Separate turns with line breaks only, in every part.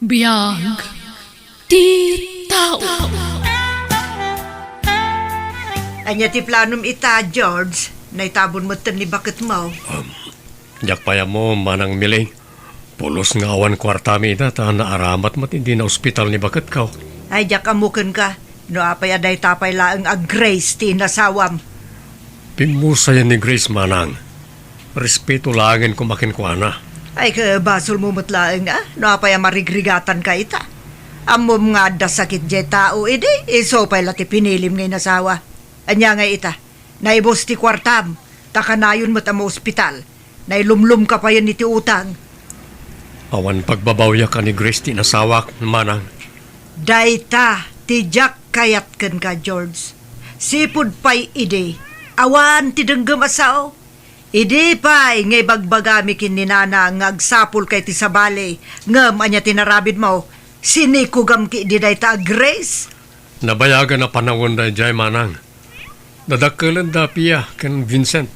Biyag ti tao.
Anya ti planom ita, George. Naitabon mo ni bakit mo.
Jak paya mo manang miling. Pulos nga awan kwartami ita ta naaramat mat hindi na ospital ni bakit ka.
Ay, jak amukan ka. No apay aday tapay laeng ag Grace ti nasawam.
Pimusayan ni Grace manang. Respeto langin kumakin ko ana.
Ay, basol mo matlaeng no apay marigrigatan ka ita. Amom nga da sakit jay tao, iso pay lati pinilim ngay nasawa. Anya nga ita, naibos ti kwartam, takanayon mat ang ospital, nailumlum ka pa yan iti utang.
Awan pagbabawya ka ni Grace ti nasawak manang.
Dayta, ti Jack kayat kan ka, George. Sipud pa'y awan ti denggam asaw. Pa'y ngay bagbagami kin ni nana ngagsapul kay ti sabali, ngam anya tinarabid mo, sinikugam ki di dayta Grace.
Nabayagan na panahon da jay manang. Nadakalan da piya ken Vincent.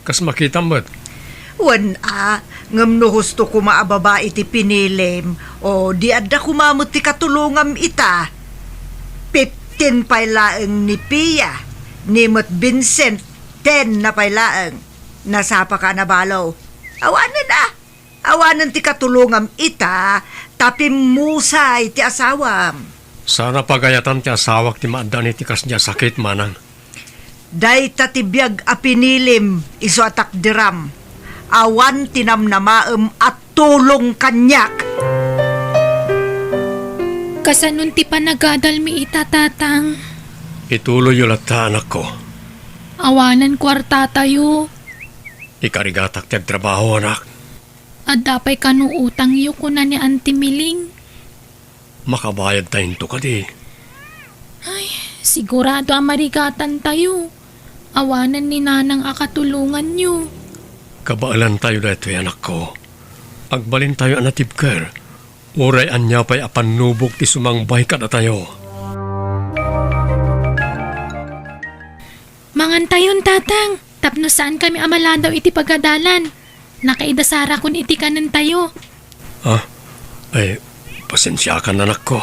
Kas makita mo't.
Wan ngam no husto ko maababa iti pinilim, o di adda kumamot ti katulungam ita. 15 paylaeng ni Pia, ni Mot Vincent, 10 na paylaeng. Nasapa ka na balaw. Awanan ti katulungam ita, tapi musay ti asawam.
Sana pagayatan ti asawak ti maadan iti kas niya sakit manang.
Day tatibiyag a pinilim, iso atak diram. Awan tinamnamaem at tulong kanyak.
Kasanun ti panagadal mi itatatang.
Ituloy yung lata anak ko.
Awanan kwarta tayo.
Ikarigatak ti trabaho anak.
At dapay kanuutang yu ko na ni Auntie Miling.
Makabayad tayo to ka di.
Ay, sigurado amarigatan tayo. Awanan ni nanang akatulungan nyo.
Kabaalan tayo dito anak ko. Agbalin tayo anatibker. Uray anya pa'y apanubok ti sumangbay ka na tayo.
Mangan tayon tatang. Tapno saan kami amaladaw iti pagadalan. Nakaidasara kun iti kanan tayo.
Ay, pasensya ka na anak ko.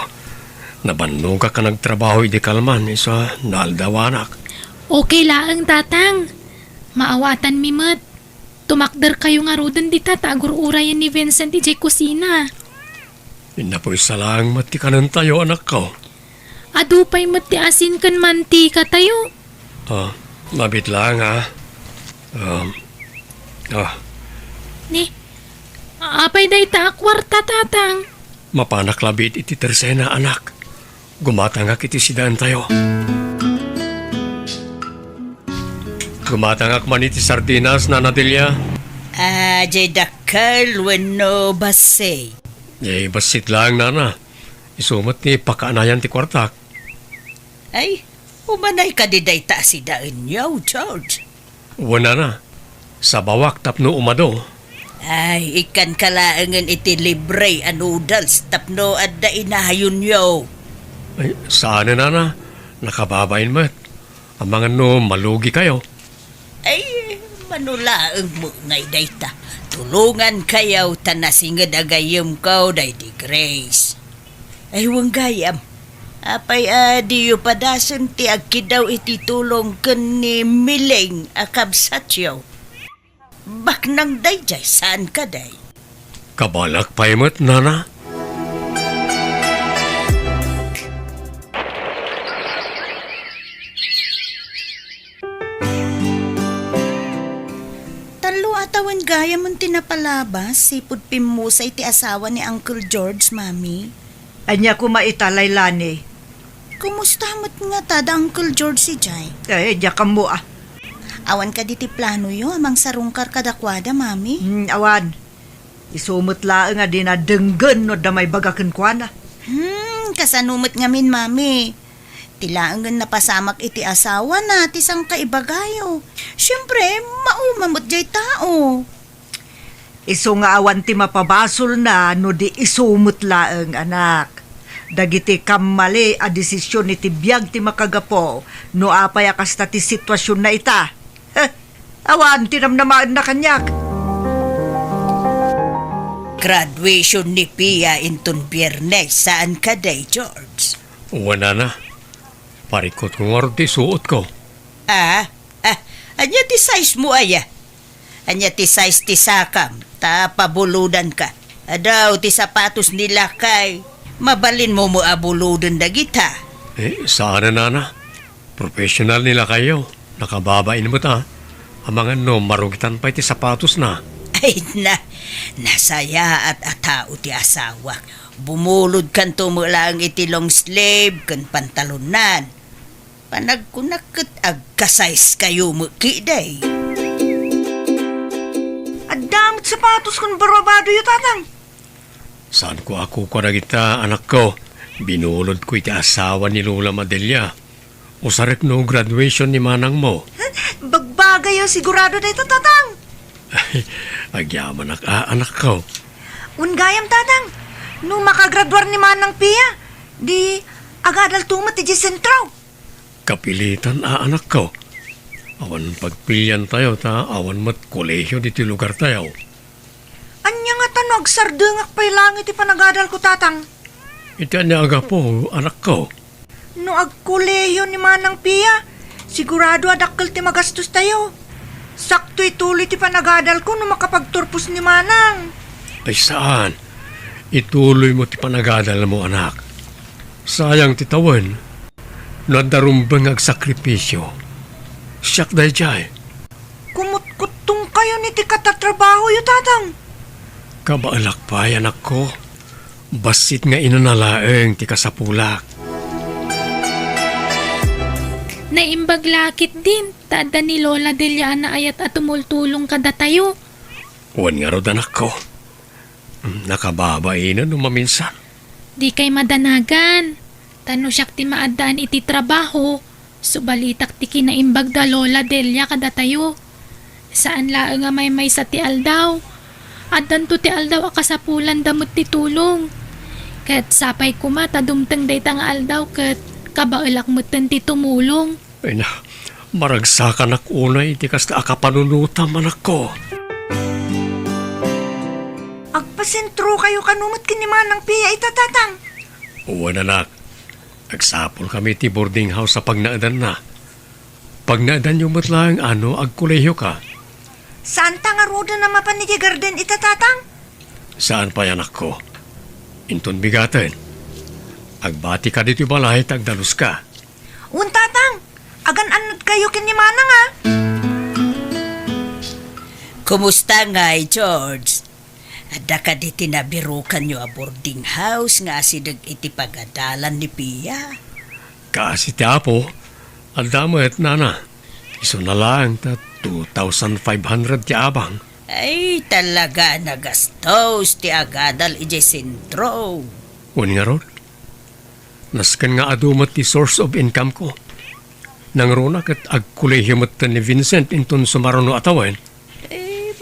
Nabannuga ka nagtrabaho iti kalman. Isa, naaldaw anak.
Okay laang tatang. Maawatan mi mat. Tumakder kayo nga rodan di tatagururayan ni Vincent iti kusina.
Hindi po isa lang matikanan tayo anak ko.
Adupay mat ti asin kan mantika tayo.
Mabit lang
Ni, apay day ta kwarta tatang.
Mapanak labit iti tersena anak. Gumatangak iti sidaan tayo. Gumatangak man iti sardinas na Nadelia.
Jay dakal wenno basay.
Basit lang nana. Isumat ni pakaanayan ti kwartak.
Ay, umanay ka di day ta si daan yaw, George.
Wala na. Sa bawak tapno umado.
Ay, ikan kalaangan iti libre a noodles tapno adda inahayon yaw.
Ay, saan na nana? Nakababain mo't. Ang mga no malugi kayo.
Ay, manulaang mo ngay day ta. Tulungan kayaw tanasingad agayam kaw day di Grace. Ay, wang gayam. Apay diyo padasan ti agkidaw iti tulong ken ni Miling akabsat yaw. Baknang day jay, saan ka day?
Kabalak pa mo't nana.
Talo atawan gaya mong tinapalabas, sipud pimusay ti asawa ni Uncle George, Mami.
Anya ko maitalaylani.
Kumusta mo't nga tada Uncle George si Jay?
Ay, jakam mo
Awan ka diti plano yo, amang sarungkar kadakwada, Mami.
Awan. Isumot laeng nga dinadenggen no damay bagaken kwa na.
Kasanumot ngamin, Mami. Tilaangan napasamak iti asawa na, tisang kaibagayo. Siyempre, maumamot jay tao.
Iso nga awan ti mapabasol na no di isumot laeng anak. Dagiti kamali a desisyon iti biyag ti makagapo no apay akasta ti sitwasyon na ita. Awan tinamnamaan na kanyak.
graduation ni Pia inton Biyernes. Saan ka day, George?
Wala na. Parikot ko nga rin ti suot ko.
Anya ti size mo aya? Anya ti size ti sakam, ta pabuludan ka. Adaw ti sapatos nila kay, mabalin mo abuludan dagita.
Saan na na? Professional nila kayo. Nakababain mo ta. Ang mga marugitan pa iti sapatos na.
Ay nasaya at atao ti asawa. Bumulod kan tumulang iti long sleeve kan pantalonan. Panagkunakit agkasize kayo mo kiday.
Adamot sapatos kung barabado yu tatang.
Saan ko ako kita, anak ko? Binulod ko iti asawa ni Lola Madelia. Usarek no graduation ni manang mo.
Bagbagay yung sigurado na ito tatang.
Agyaman anak ko.
Ungayam tatang. No makagraduar ni manang Pia, di agadal tumat ti sentro.
Kapilitan anak ko. Awan pagpilyan tayo ta, awan mat kolehiyo dito lugar tayo.
Anya nga tanog sardengak pa'y langit ipanagadal ko tatang.
Iti anya aga po, anak ko.
No agkuleyo ni manang Pia, sigurado adakkel ti magastos tayo. Sakto ituloy ti panagadal ko no makapagturpos ni manang.
Ay saan? Ituloy mo ti panagadal mo, anak. Sayang ti tawen. Nadarumbang agsakripisyo. Siyak dahi jay.
Kumut-kutong kayo ni ti katatrabaho yu tatang.
Kabaalak pa, anak ko. Basit nga inanalaeng ti kasapulak.
Naimbaglakit din, tada ni Lola Deliana ayat at tumultulong kada tayo.
Uwan nga rod, anak ko. Nakababain na maminsan.
Di kay madanagan. Tano siyak ti maadaan iti trabaho. Subalitak ti kinaimbag da Lola Delia kada tayo. Saan laeng nga may sa ti aldaw. Adan to ti aldaw akasapulan damot ti tulong. Kat sapay kumata dumteng dayta nga aldaw kat kabailak mutten ti tumulong.
Ay na, maragsakan ak unay ti kasta akapanunutam, anak ko.
Agpasentro kayo kanumot kini manang Pia itatatang.
Uwan, anak. Nagsapol kami ti boarding house sa pagnaadan na. Pagnaadan yung matlang agkulehiyo ka.
Saan ta nga roda na mapanigi garden itatatang?
Saan pa, anak ko? Inton bigaten. Agbati ka dito balay, tagdalus ka.
Tatang, agan-anod kayo kini manang ha.
Kumusta nga, George? Ada ka di tinabirukan nyo a boarding house nga sidag iti pagadalan ni Pia.
Kasi ti apo, aldamet nana. Iso na lang ta 2,500 ti abang.
Ay, talaga nagastos ti agadal ije sentro.
Uwan nga ron. Naskan nga adumat ti source of income ko. Nang rona kat agkulehiyo mat ni Vincent inton sumarono atawan.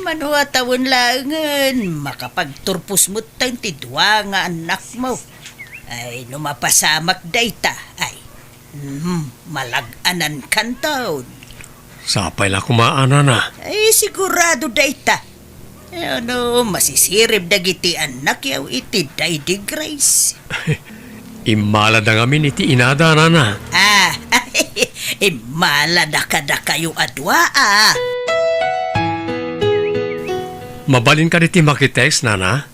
Manuatawon langan, makapagturpos mo tang tidwa nga anak mo. Ay, numapasamak dayta, ay, malaganan kan taon.
Sapay la kumaana na.
Ay, sigurado dayta. Masisirib dagiti anak yaw iti Daddy Grace.
Imalad ang amin iti inada na.
Imalada kada kayo adwa,
Mabalin ka diti makitex, nana?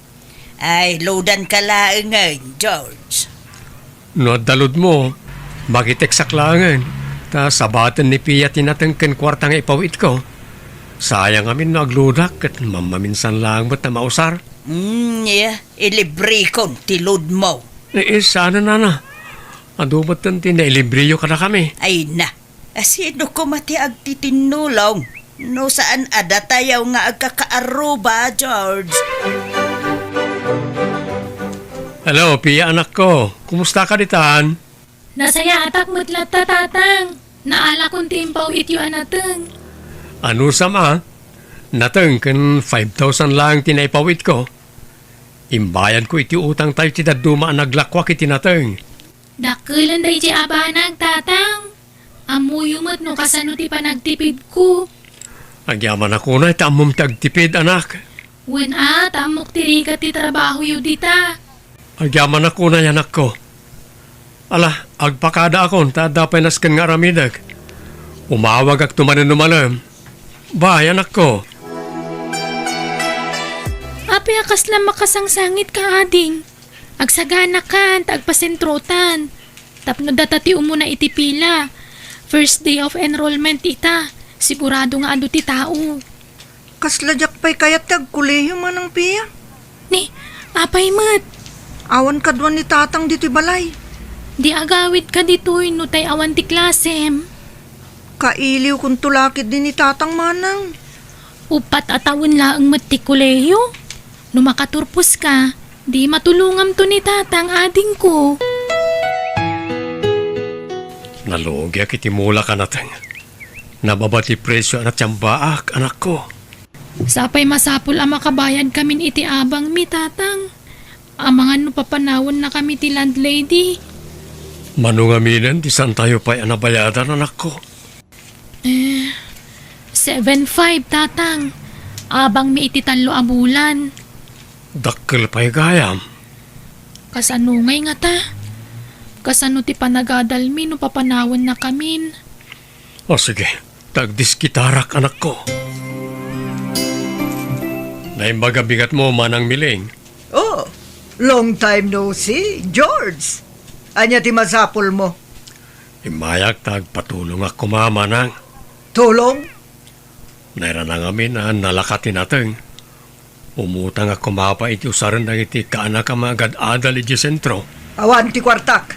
Ay, loadan ka laangan, George.
No, dalod mo, makitex saklangan. Ta sabaten ni Pia tinatengken kwartang ipawit ko. Sayang amin no agludak at mamaminsan lang ba't na mausar?
Ilibre kon tilod mo.
Sana, nana. Adubatan tin na ilibriyo ka na kami.
Ay na, sino ko mati agtitinulong? No saan ada tayaw nga agkakaaruba, George?
Hello, Pia, anak ko. Kumusta ka ditan?
Nasaya atak mutlat tatang. Naala kong timpaw ityo anateng.
Ano sama? Nateng kan 5,000 lang tinaipawit ko. Imbayan ko iti utang tayo ti daduma naglakwak iti nateng.
Dakulan day di abanag tatang. Amuyumot no kasano ti panagtipid ko.
Agyaman ako na iti amom tagtipid, anak.
Wen tamok tirigat ti trabaho yu dita.
Agyaman ako na yanak ko. Ala, agpakada akon, ta dapay nasken nga ramidag. Umawag ak tumanin numalam. Ba, yanak ko.
Api akas lang makasangsangit ka ading. Agsagana kan, tagpasentrotan. Tapno datati umuna iti pila. First day of enrollment ita. Sigurado nga ado ti tao.
Kasladyak pa'y kayat tagkuleyo manang piya.
Ni, apay mat.
Awan kadwan ni tatang dito'y balay.
Di agawid ka dito'y no tay awan ti klasem.
Kailiw kung tulakid din ni tatang manang.
Upat atawin laang mat ti kuleyo. No makaturpos ka, di matulungam to ni tatang ading ko.
Nalogya kiti mula ka natin. Nababati presyo na tiyambaak, anak ko.
Sapay masapul ang makabayad kamin iti abang mi tatang. Amangan no papanawon na kami ti landlady.
Manungaminan, di saan tayo pa'y anabayadan, anak ko.
7.5 tatang. Abang mi iti talo a bulan.
Dakkel pa'y gayam.
Kasanungay nga ta. Kasano ti panagadalmi no papanawon na kamin.
O sige, tagdiskitarak, anak ko. Naimbaga bigat mo, manang miling.
Oh, long time no see, George. Anya ti masapol mo?
Imayak tagpatulong ako mamanang.
Tulong?
Naira na ngamin na nalakatin natin. Umutang ako mapa iti usaran ng iti kaanak ka magad adal iti sentro.
Awan ti kwartak.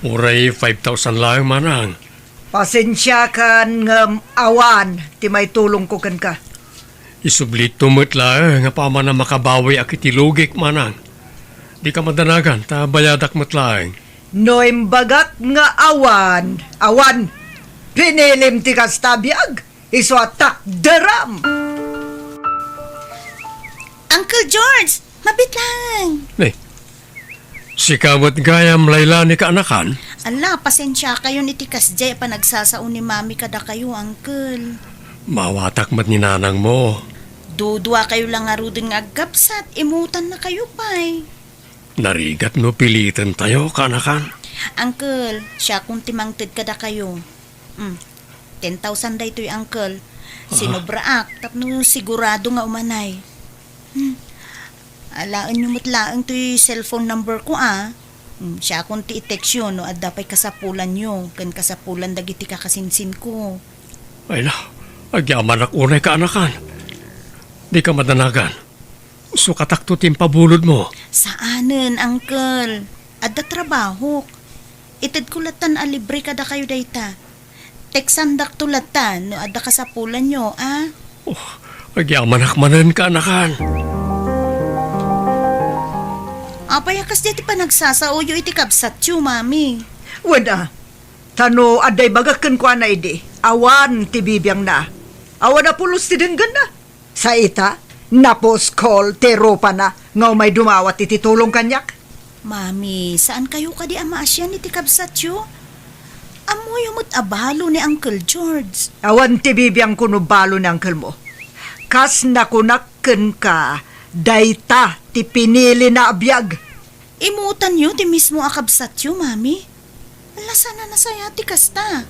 Uray 5,000 lang manang.
Pasensya kan ngam awan ti may tulong ko kan ka.
Isublit tumut lang nga pa man na makabawi ak iti lugik manang. Di ka madanagan, ta bayadak matlaeng.
No imbagak nga awan. Awan. Pinilim ti kastabiyag. Iso atak daram.
Uncle George, mabit lang.
Si kamot gayam layla ni kaanakan.
Ala, pasensya kayo ni Tikas Jay pa nagsasaon ni Mami kada kayo, Uncle.
Mawatak mat ni nanang mo.
Dudwa kayo lang nga rudin nga agkapsat, imutan na kayo pa'y.
Narigat no pilitan tayo kaanakan.
Uncle, siya kung timangtid kada kayo. 10,000 day to'y Uncle. Sinobraak, tapno sigurado nga umanay. Alaan nyo matlaang to'y cellphone number ko siya kung ti i-text yun, no, at dapay kasapulan nyo. Kan kasapulan dagiti kakasinsin ko.
Ay na, agyaman ak unay kaanakan. Di ka madanagan. Sukatak to timpabulod mo.
Saanen, Uncle? Adda trabaho. Itid ko latan libre kada kayo dayta. Teksandak to latan, no, adda kasapulan nyo,
Agyaman ak manan kaanakan.
Apay akas diti pa nagsasauyo iti kabsat yu, Mami.
Wala. Tano aday bagakan ko na ide. Awan ti bibiyang na. Awan na pulos ti denggan na. Sa ita, napos call ti ropa na. Ngaw may dumawat iti tulong kanyak.
Mami, saan kayo kadi amaasyan iti kabsat yu? Amoy umot abalo ni Uncle George.
Awan ti bibiyang kunubalo ng uncle mo. Kas nakunakken ka, dayta ti pinili na abiyag.
Imutan yu ti mismo akabsat yu, Mami. Ala, sana nasaya ti kasta.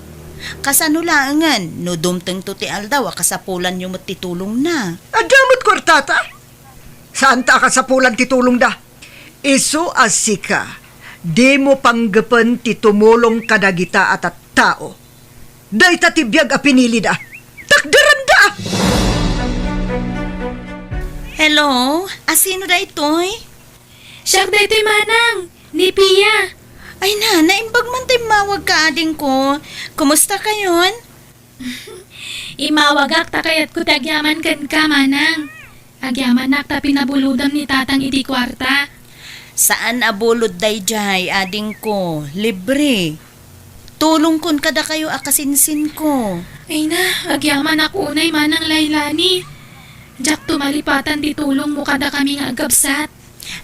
Kasano laangan, no dumteng to ti aldaw, kasapulan yu mo't titulong na.
Adamot kwartata. Saan ta kasapulan ti tulong da? Isu asika. Di mo panggapan ti tumulong kadagita at tao. Dayta ti biyag a pinili da. Takdaran da!
Hello? Asino da itoy?
Siyak daytoy manang, ni Pia.
Ay na, naimbag man tayo mawag ka ading ko. Kumusta kayon?
Imawagak ta kayat ko tagyaman kan ka manang. Agyaman nak ta pinabuludam ni tatang iti kwarta.
Saan abulod day jay, ading ko? Libre. Tulong kon kada kayo akasinsin ko.
Ay na, agyaman ako unay manang laylani. Jak tumalipatan di tulong mo kada kami nga agabsat.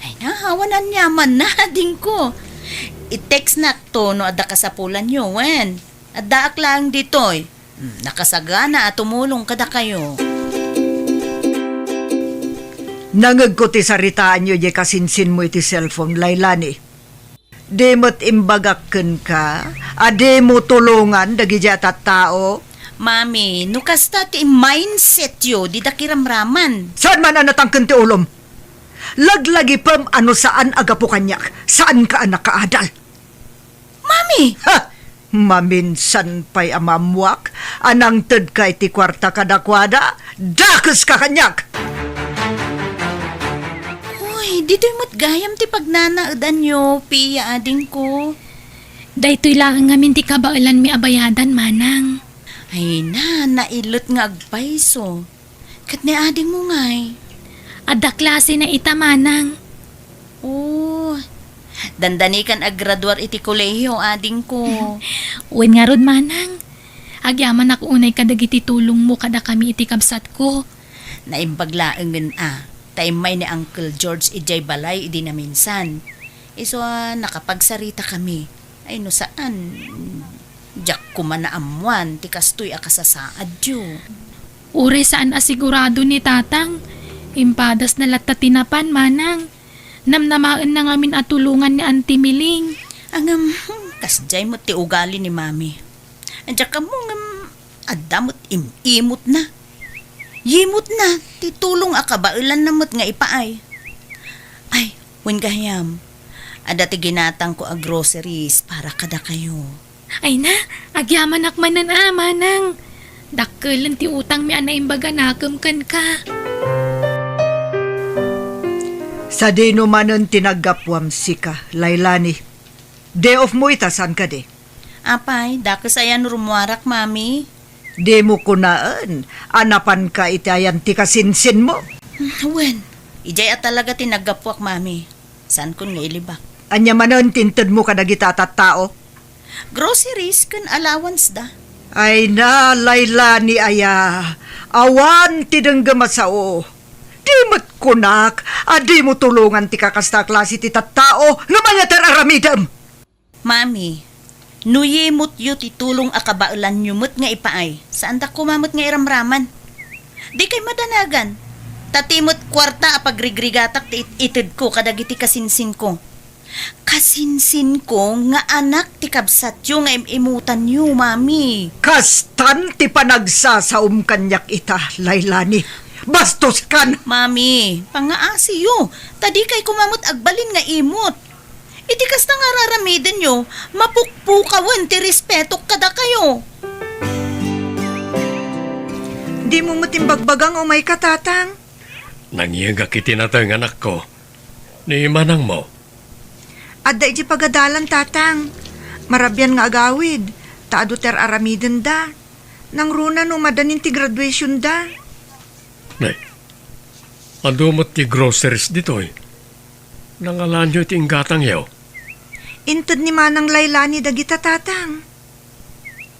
Ay na, hawanan yaman na, ading ko. I-text na to no adda kasapulan nyo, wen. Adda lang ditoy. Nakasagana at tumulong kada kayo.
Nangag ko ti saritaan nyo di kasinsin mo iti cellphone, Lailani. Di mo't imbagakken ka, ade mo tulungan dagi at tao.
Mami, no kasta ti mindset yo, di da kiramraman.
Saan man anatangken ti ulom? Laglagi pam ano saan agapo kanyak, saan ka anak kaadal?
Mami!
Ha! Maminsan pa'y amamwak, anang ted ka iti kwarta kadakwada, dakes ka kanyak!
Uy, dito'y mo't gayam ti pagnanaadan nyo, Pia ading ko.
Daytoy lang ngamin ti kabailan mi abayadan, manang.
Ay na, nailot nga agpaiso. Kat ni ading mo ngay.
Adda klase na ita, manang.
Oh, dandani kan aggraduar iti kolehiyo ading ko.
Uwan nga rod, manang. Agyaman ako unay kadagiti tulong mo kada kami iti kabsat ko.
Naimbaglaengen taimay ni Uncle George ijay balay idi na minsan. Iso nakapagsarita kami. Ay no saan? Diyak ko man na amuan, ti kastoy akasasaad yo.
Ure saan asigurado ni tatang. Impadas na latta tinapan, manang. Namnamaan na ngamin at tulungan ni Auntie Miling.
Ang kasjay mo ti ugali ni mami. Andiyak ka mo adamot imot na. Yimot na, titulong akabailan namot nga ipaay. Ay, wen gahayam. Ada ti ginatang ko a groceries para kada kayo.
Ay na, agyaman akmanan manang. Dakkelan ti utang mi anay imbaga nakam ka.
Sa di numanon tinagapwam sika, Lailani. Day off mo itasan ka di.
Apay, dakas ayan rumuarak, mami.
Di mo kunaan, anapan ka itayan ti kasinsin mo.
Wen, ijay at talaga tinagapwak, mami. San kun nga ilibak?
Anya manon tinted mo kadagita at tao.
Groceries kan allowance da.
Ay na, Lailani aya, awan tidengga masao. Di mo't kunak, di mo tulungan ti kakasta klase ti tattao, nga mga tararamidam.
Mami, nuyemot yu titulong akabailan nyumot nga ipaay. Saan da kumamot nga iramraman? Di kay madanagan. Tatimot kwarta apagrigrigatak ti itid ko kadagiti kasinsin ko. Kasinsin ko nga anak ti kabsat yu nga imutan yu, mami.
Kastan ti panagsasaum kanyak ita, Lailani. Bastos kan!
Mami, pangaasi yu. Tadi kay kumamot agbalin nga imot. Iti kas na nga raramidin nyo, mapukpukawan ti respeto kada kayo.
Di mo matimbagbagang o may katatang.
Nangyagak itinatang anak ko. Ni manang mo.
Adda iti pagadalan tatang. Marabyan nga agawid. Taado ter aramiden da. Nang runa no madanin ti graduation da.
Nay, adumot ti groceries ditoy. Nangalan nyo iti inggatang yaw.
Inted ni Manang Lailani dagita tatang.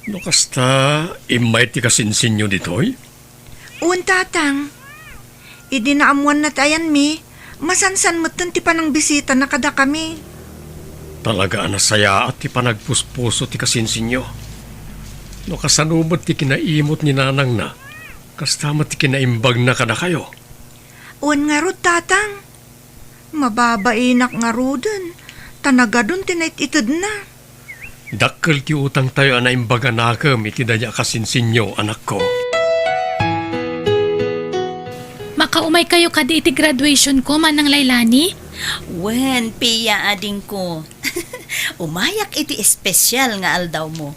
No kasta, imay ti kasinsin nyo ditoy?
Un tatang. Idinaamuan na tayan mi. Masansan mo't ti panang bisita na kada kami.
Talaga anasaya at ti panagpuspuso ti kasinsin nyo. No kasanubot ti kinaimot ni nanang na. Kastama ti kinaimbag na kada kayo.
Un nga rod tatang. Mababainak nga rodon. Tanaga dun tinait itid na.
Dakkel ti utang tayo na imbaga nakam iti daya kasinsin nyo, anak ko.
Makaumay kayo kada iti graduation ko, manang Lailani?
Wen, Pia ading ko. Umayak iti espesyal nga aldaw mo.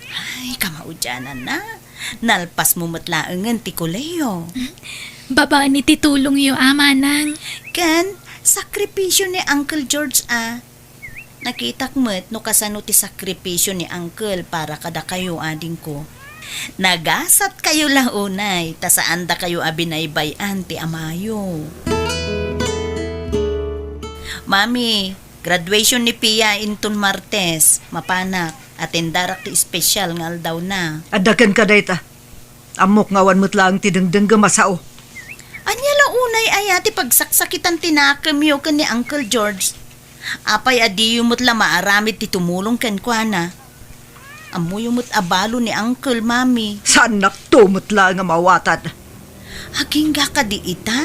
Ay, kamaudyanan na. Nalpas mo matlaengan ti koleyo.
Babaan iti tulong yu, manang.
Kan, sakripisyo ni Uncle George Nakitak mo't no kasano ti sakripisyo ni Uncle para kada kayo ading ko. Nagasat kayo lang unay, ta saan da kayo abinaybayan ti amayo. Mami, graduation ni Pia inton Martes, mapanak, atendarak ti espesyal nga aldaw na.
Adakan ka dayta. Amok ngawan mo't lang ti dengdeng masao.
Anya la unay ayati pagsaksakitan tinakam yo kan ni Uncle George. Apay adiyo mo't la maaramid ti tumulong ken kuana. Amuyo mo't abalo ni Uncle, Mami.
Saan naktumot lang nga mawatad.
Haging ka di ita?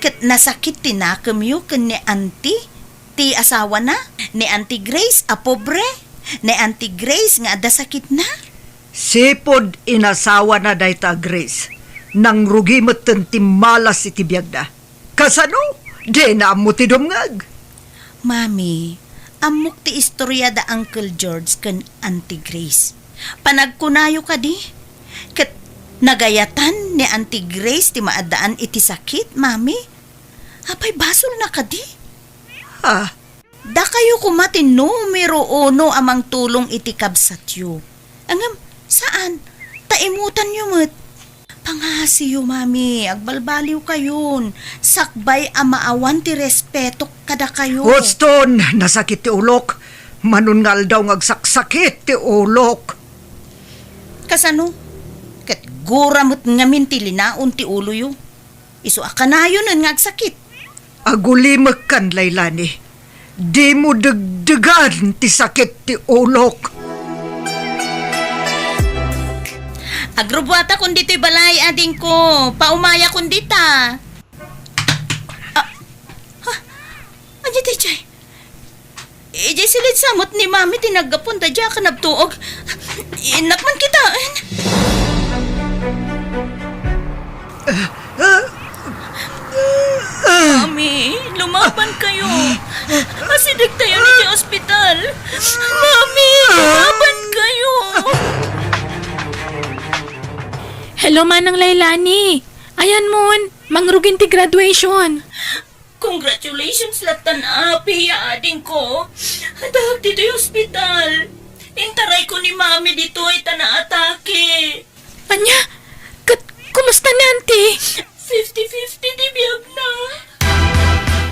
Kat nasakit tinakam yu kan ni auntie. Ti asawa na. Ni Auntie Grace, pobre. Ni Auntie Grace nga ada sakit na.
Sipod inasawa na dayta Grace. Nang rugi mo malas iti biyag na. Kasano? Di na mo ti dumngag.
Mami, amok ti istorya da Uncle George kan Auntie Grace. Panagkunayo ka di. Kat nagayatan ni Auntie Grace ti maadaan iti sakit, mami. Apay basol na ka di.
Ah,
Da kayo kumati numero 1 amang tulong iti kabsat yu. Angam, saan? Taimutan yu mo't. Pangasi yu, mami. Agbalbaliw kayon. Sakbay amaawan ti respeto kada kayo.
Houston, nasakit ti ulok. Manungal daw ngagsaksakit ti ulok.
Kasano? Kat guramot ngamin ti linaon ti ulo yu. Isu akanayon ang ngagsakit.
Agulimak kan Laylani. Di mo dagdagan ti sakit ti ulok.
Agrobwata kundi to'y balay ading ko. Paumaya kundi ta. Anya tayo chay? Ijay silid samot ni mami tinagapon ta dya kanabtuog. Inak man kitaan. Mami, lumaban kayo. Masidig tayo ni sa ospital. Mami, lumaban kayo.
Hello, Manang Laylani. Ayan mon, mangrugin ti graduation.
Congratulations latan api ading ko. Dahag dito yung ospital. Intaray ko ni mami dito ay tanaatake.
Anya, kumusta na, auntie?
50-50 di biyag na.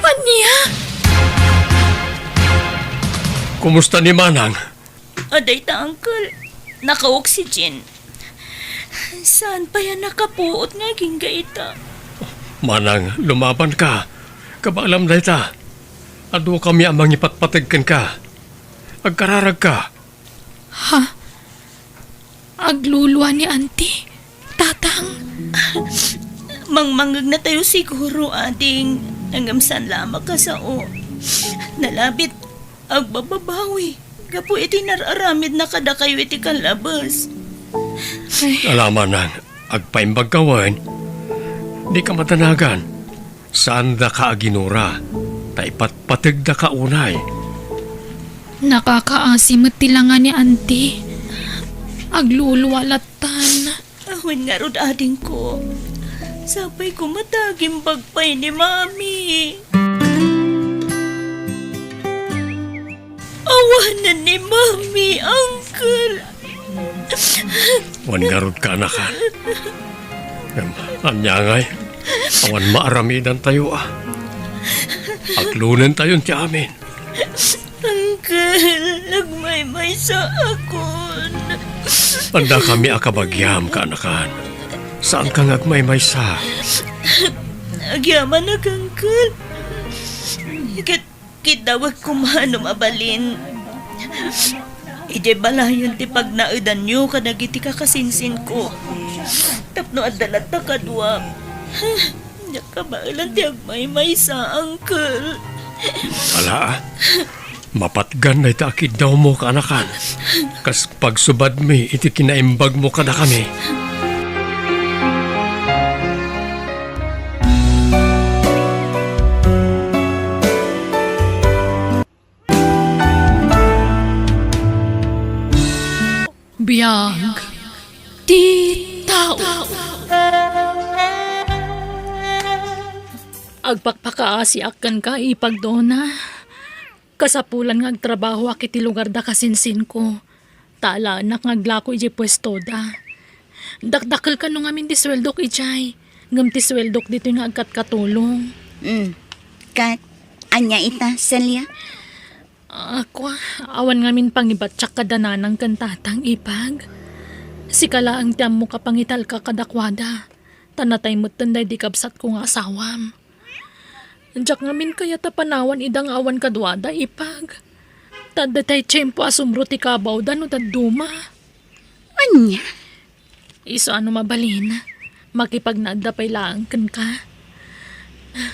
Anya?
Kumusta ni Manang?
Aday ta, uncle. Naka-oxygen. Saan pa yan nakapuot nga gingaita?
Manang, lumaban ka. Kabaalam na ita. Ado kami amang ipatpatigkan ka. Agkararag ka.
Ha? Agluluwa ni auntie. Tatang.
Mangmangag na tayo siguro, ading. Nangamsan lamang ka sa o. Nalabit, agbababawi. Gapo iti nararamid na kada kayo iti kalabas.
Alaman nang, agpaimbag kawan. Di ka matanagan. Saan da ka aginura? Taipatpatig da ka unay.
Nakakaasimot tilangan ni auntie. Agluluwalatan.
Awen nga rod ading ko. Sabay ko mataging bagpay ni mami. Awanan ni mami, uncle.
Wan garod ka anakan. Anyangay, awan maaramidan tayo Aglunan tayo ti amin.
Uncle, nagmaymay sa akon.
Panda kami akabagyam ka anakan. Saan kang agmaymay sa?
Agyaman na, uncle. Kitawag kumanom abalin. Ije balayon ti pagnaudan nyo kadagiti kakasinsin ko. Tapno adalat na kadwa. Nakabailan ti agmaymay sa uncle.
Ala, mapatgan na itakid daw mo ka anakan. Kas pagsubad mi, iti kinaimbag mo ka na kami.
Biyag. Di tao. Agpakpakaasi akan ka ipagdona. Kasapulan nga agtrabaho akiti lugar da kasinsin ko. Tala anak ngaglako iji pwesto da. Dakdakal ka nung amin di sweldok ijay. Ngam ti sweldok dito nga agkat-katulong.
Kat, anya ita, Celia?
Ako, awan ngamin pangibatsak kadananang kantatang ipag. Si kala ang tiyam mo kapangital ka kadakwada. Tanatay mo't tanday di kabsat ko nga asawam. Diyak ngamin kaya tapanawan idang awan kadwada ipag. Tadatay tiyempo asumro ti kabaw da no taduma.
Anya?
Iso ano mabalin, makipag naadapay lang kan ka.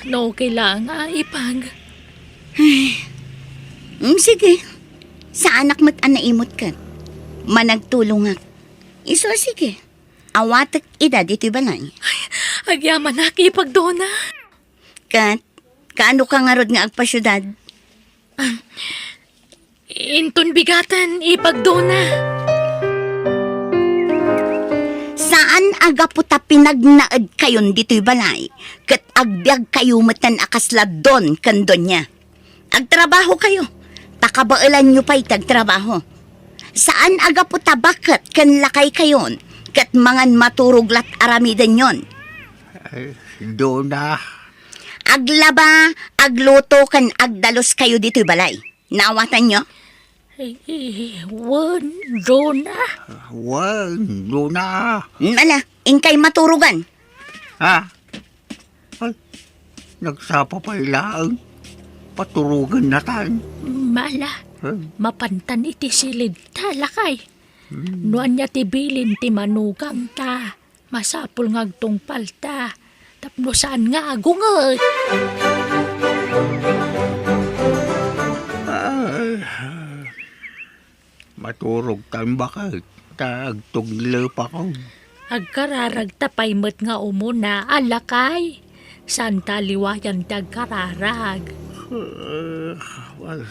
No, kailangan ipag.
Sige. Sa anak mo't anaimot ka. Managtulong ak. Iso sige. Awatak ida dito balay.
Agyaman na ipag doon na.
Kat, kaano ka nga rod nga agpasyudad?
Inton bigatan ipag doon na.
Saan aga puta pinagnaad kayon dito'y balay? Kat agbiag kayo matan akasladon kandon niya. Agtrabaho kayo. Takabailan nyo pa'y tagtrabaho. Saan aga puta bakit kan lakay kayon? Kat mangan maturuglat aramidan yon.
Doon na.
Aglaba, agluto kan agdalos kayo dito'y balay. Nawatan nyo?
Wan, doon na.
Wag, doon na.
Nala, ingkay maturugan.
Ha? Ay, nagsapa pa ilang. Paturugan na tayo.
Mala, mapantan iti silid talakay. Nuan niya tibilin ti manugang ta. Masapul ngagtong palta. Tapno saan nga agungay.
Maturog tayo bakit? Tagtuglo pa ko.
Agkararag tapay met nga umuna alakay. San taliwayan tagkararag.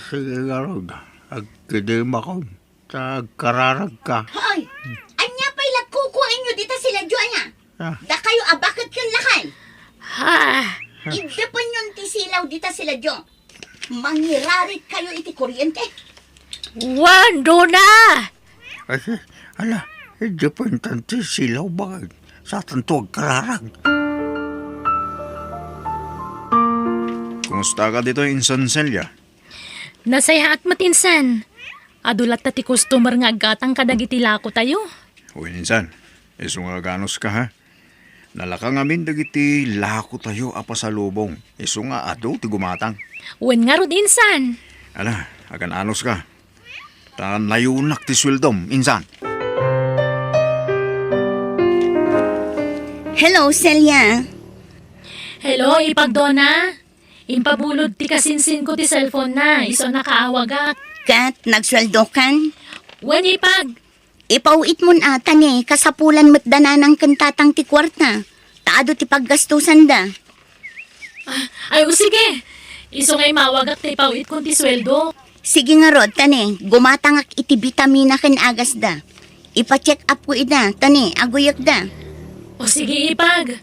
Sige nga ron. Agkidim ako. Tagkararag ka.
Hoy! Anya pa'y lagkukuhain nyo dito sila Jo anya?
Ah.
Da kayo abakit kan lakay?
Ha!
Idapon yung tisilaw dito sila Jo. Mangirarit kayo iti kuryente.
Wan, doon na!
Kasi, ala, hindi pa yung tanti silaw bakit? Sa tanto agkararag.
Kumusta ka dito, Insan Celia?
Nasaya at matinsan. Adulat na ti customer nga agatang kadagiti lako tayo.
Uy, Insan, iso nga ganos ka ha? Nalaka ngamin dagiti lako tayo apasalubong. Iso nga ado ti gumatang.
Wen nga rod insan.
Ala, agan anos ka. Ta nayunak ti sweldom, Insan.
Hello, Celia.
Hello, ipagdona. Impabulod ti kasinsin ko ti cellphone na. Iso nakaawagak.
Kat, nagsweldo kan?
Wen ipag.
Ipauit mo na atan kasapulan mo't dananang kantatang ti kwarta. Taado ti paggastusan da.
Ay, o sige. Iso nga'y mawagak ti ipawit kong ti sweldo.
Sige nga rod, tani, gumatangak iti vitamina kan agas da. Ipa-check up ko ida, tani, aguyak da.
O sige, ipag.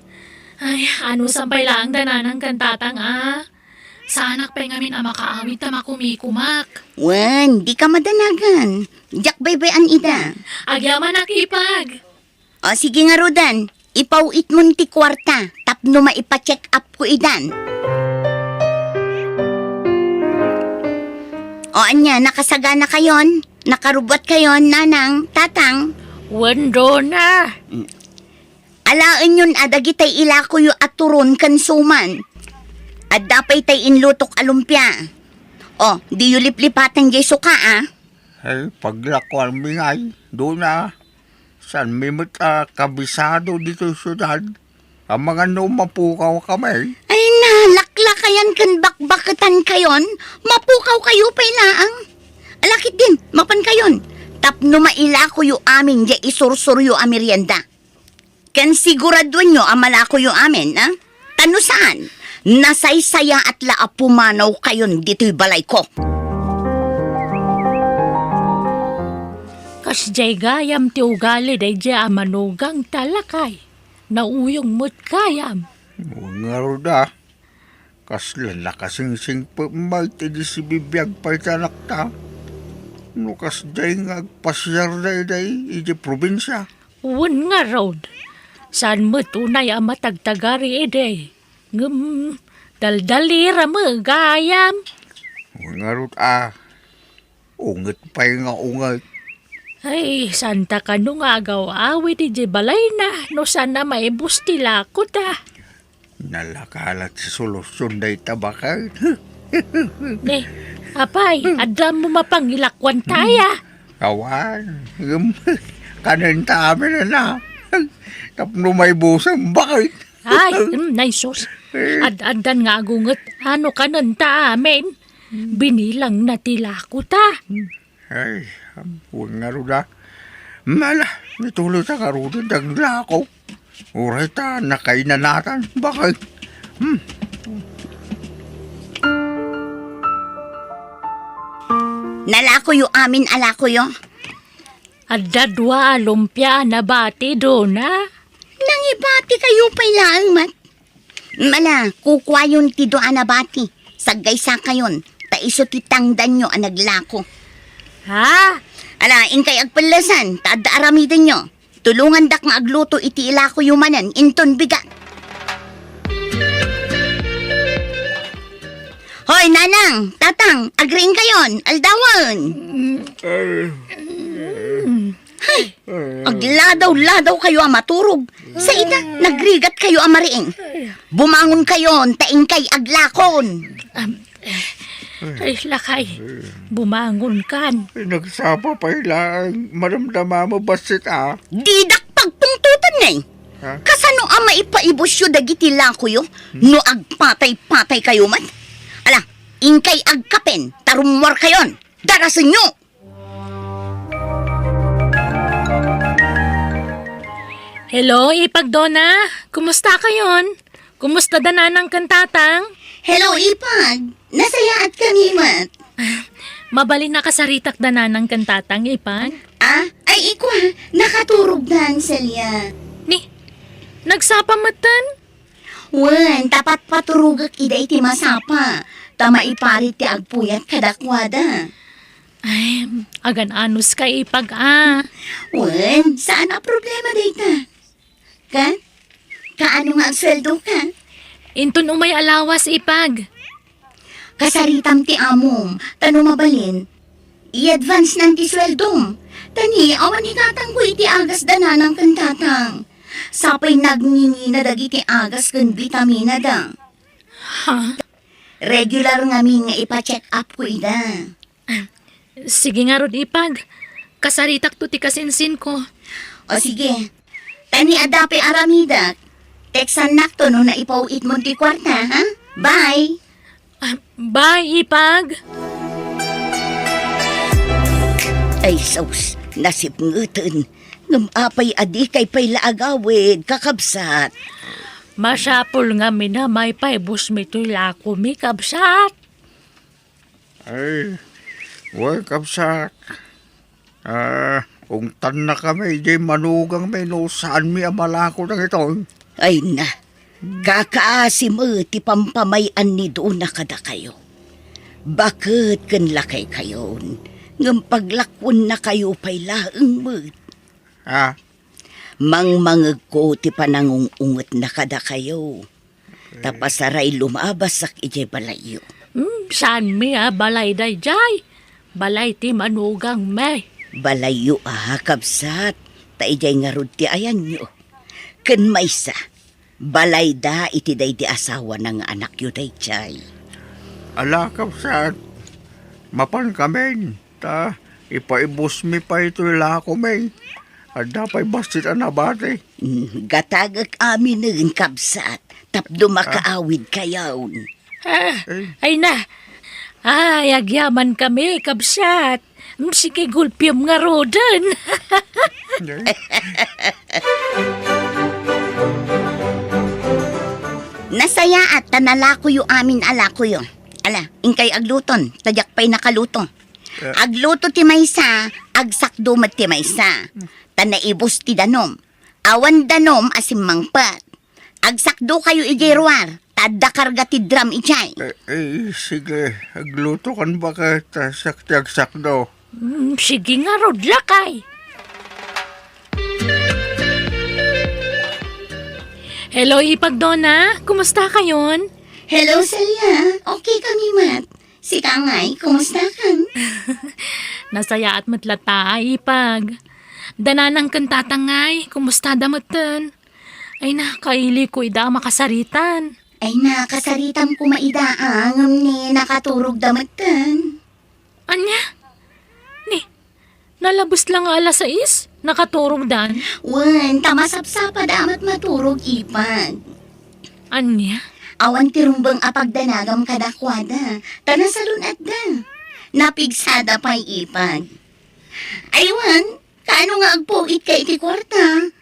Ay, ano sampay lang dananang kantatang Sa anak pa ngamin makaawit ta makumikumak.
Wen, di ka madanagan. Jack baybayan ida.
Agyaman nak ipag.
O sige nga rodan, ipauit mo ti kwarta, tapno maipa-check up ko idan. O anya, nakasagana kayon? Nakarubot kayon, nanang, tatang?
Wendo na.
Alaan yun adagitay ilako yu aturon kan suman. At dapay tay inlutok alumpia. O, di yu liplipatan jay suka
Ay, paglakwan bingay. Doon na. San may kabisado dito sa syudad. Ang mga mapukaw kami.
Ay na, laklakayan kan bakbakatan kayon. Mapukaw kayo pa ilaang. Alakit din, mapan kayon. Tapno mailako yu amin jay isursur yu amerienda. Kan sigurado nyo ang malako yu amin, ha? Tano saan? Nasaysaya at laapumanaw kayon dito'y balay ko.
Kas jay gayam ti ugali day jay amanugang talakay. Nauyong mo't kayam.
Huwag nga roda. Kaslan na kasing-sing pamay tidi si bibiyag pa'y tanak ta. Nukas day nga agpasyar day iji probinsya.
Wen nga road. Saan mo tunay ang matagtagari ede? Daldalira mo gayam.
Huwag nga roda. Ungat pa'y nga ungat.
Ay, santa ka nung agaw awit ije balay na. No sana maibustila ko ta.
Nalakalat si solusyon day tabakay.
Ne, apay, adam mo mapangilakwan taya.
Kawan. Kanin ta amin na. Tapno may busang bakit.
Ay, naisos. Ad-adan nga agungot, ano ka nun ta amin? Binilang na tila ko ta.
Ay, huwag nga rin Mala, nituloy sa karunin, dagla ako. Uray ta, nakainanatan. Bakit?
Nalakoyo amin alakoyo.
Adadwa lumpia na bati doon na.
Nangibati kayo pa'y laang mat. Mala, kukwayon ti do anabati. Sagay sa kayon, taiso titangdan nyo ang naglako.
Ha?
Ala, inkay agpalasan, tada aramidan nyo. Tulungan dak nga agluto iti ilako yumanan, inton bigat. Hoy, nanang, tatang, agring kayon, aldawan. Agladaw-ladaw kayo ang maturog. Sa ida, nagrigat kayo ang mariing. Bumangon kayo, taing kay aglakon.
Ay, lakay. Bumangon kan.
Nagsapa pa ilang maramdama mo basit
Didak pagpungtutan na eh.
Ha?
Kasano ang maipaibusyo dagiti lakoyo? No agpatay-patay kayo man. Ala, ingkay agkapen, tarumwar kayon. Darasan nyo!
Hello, Ipagdona. Kumusta kayon? Kumusta dananang kantatang?
Hello, Ipag. Nasaya at kami, mat.
Mabalin na kasaritak dananang kantatang, Ipag.
Ay ikwa, nakaturog na ang salya.
Ni, nagsapamatan?
Wen, tapat paturugak ida iti masapa. Tama iparit ti agpuyat kadakwada.
Ay, agan anus ka, Ipag,
Wen, saan ang problema dita? Kaano nga ang sweldo ka?
Inton umay alawas, Ipag.
Kasaritam ti amom, tano mabalin. I-advance ng ti sweldom. Tani, awan itatang ko iti agas dananang kantatang. Sapay nagningi na dagiti agas kan vitamina da.
Ha?
Regular nga nga ipa-check up ko ida.
Sige nga, Rod, Ipag. Kasaritak to ti kasinsin ko.
O sige, tani adapi aramidak. Teksan nakto no na ipauit mo ti kwarta, ha? Bye!
Bye, Ipag.
Ay, sus, nasip ngutin. Ngapay adi kay pay laagawid, kakabsat.
Masyapol nga minamay pa ibus mito'y lako mi kabsat.
Ay, wag kapsak. Ungtan na kami, di manugang may no saan mi amalako ng ito.
Ay na, kakaasim ti pampamayan ni doon na kada kayo. Bakit kan lakay kayon? Ngam paglakwon na kayo pay laeng mo't. Mangmangag ko ti panangungungot na kada kayo. Tapasaray lumabasak ije balayo.
Saan mi balay day jay? Balay ti manugang me.
Balayo kabsat. Taijay nga rod ti ayan nyo. Ken maysa, balay da iti day di asawa ng anak yu day jay.
Ala kapsat, mapan kami. Ta, ipaibos mi pa ito lako may. Ada pa'y basit anabate.
Gatagak amin ng kabsat. Tapdo makaawid kayaw.
Ay na. Ay, agyaman kami, kabsat. Sige, gulpiyam nga rodan.
Nasaya at tanalako yu amin alako yu. Ala, ingkay agluton, tadyak pa'y nakaluto. Agluto ti maysa, agsakdo mat ti maysa. Tanaibos ti danom. Awan danom asim mangpat. Agsakdo kayo ijeruar, tada karga ti drum ijay.
Sige, agluto kan ba ka saktiagsak daw?
Sige nga, Rod, lakay. Hello, Ipagdona. Kumusta kayon?
Hello, Celia. Okay kami, Mat. Si Kangay, kumusta kan?
Nasaya at matlata, Ipag. Dananang kantatangay, kumusta damatan? Ay na, kaili ko ida makasaritan.
Ay nakasaritam ko maidaang ni nakaturog damatan.
Anya? Ni, nalabos lang nga alas 6, nakaturog dan.
Wan, tamasapsapa damat maturog ipag.
Anya?
Awan tirumbang apagdanagam kadakwada. Tanan sa lunat da. Napigsada pa'y ipag. Aywan, kaano nga agpugit kay iti kwarta?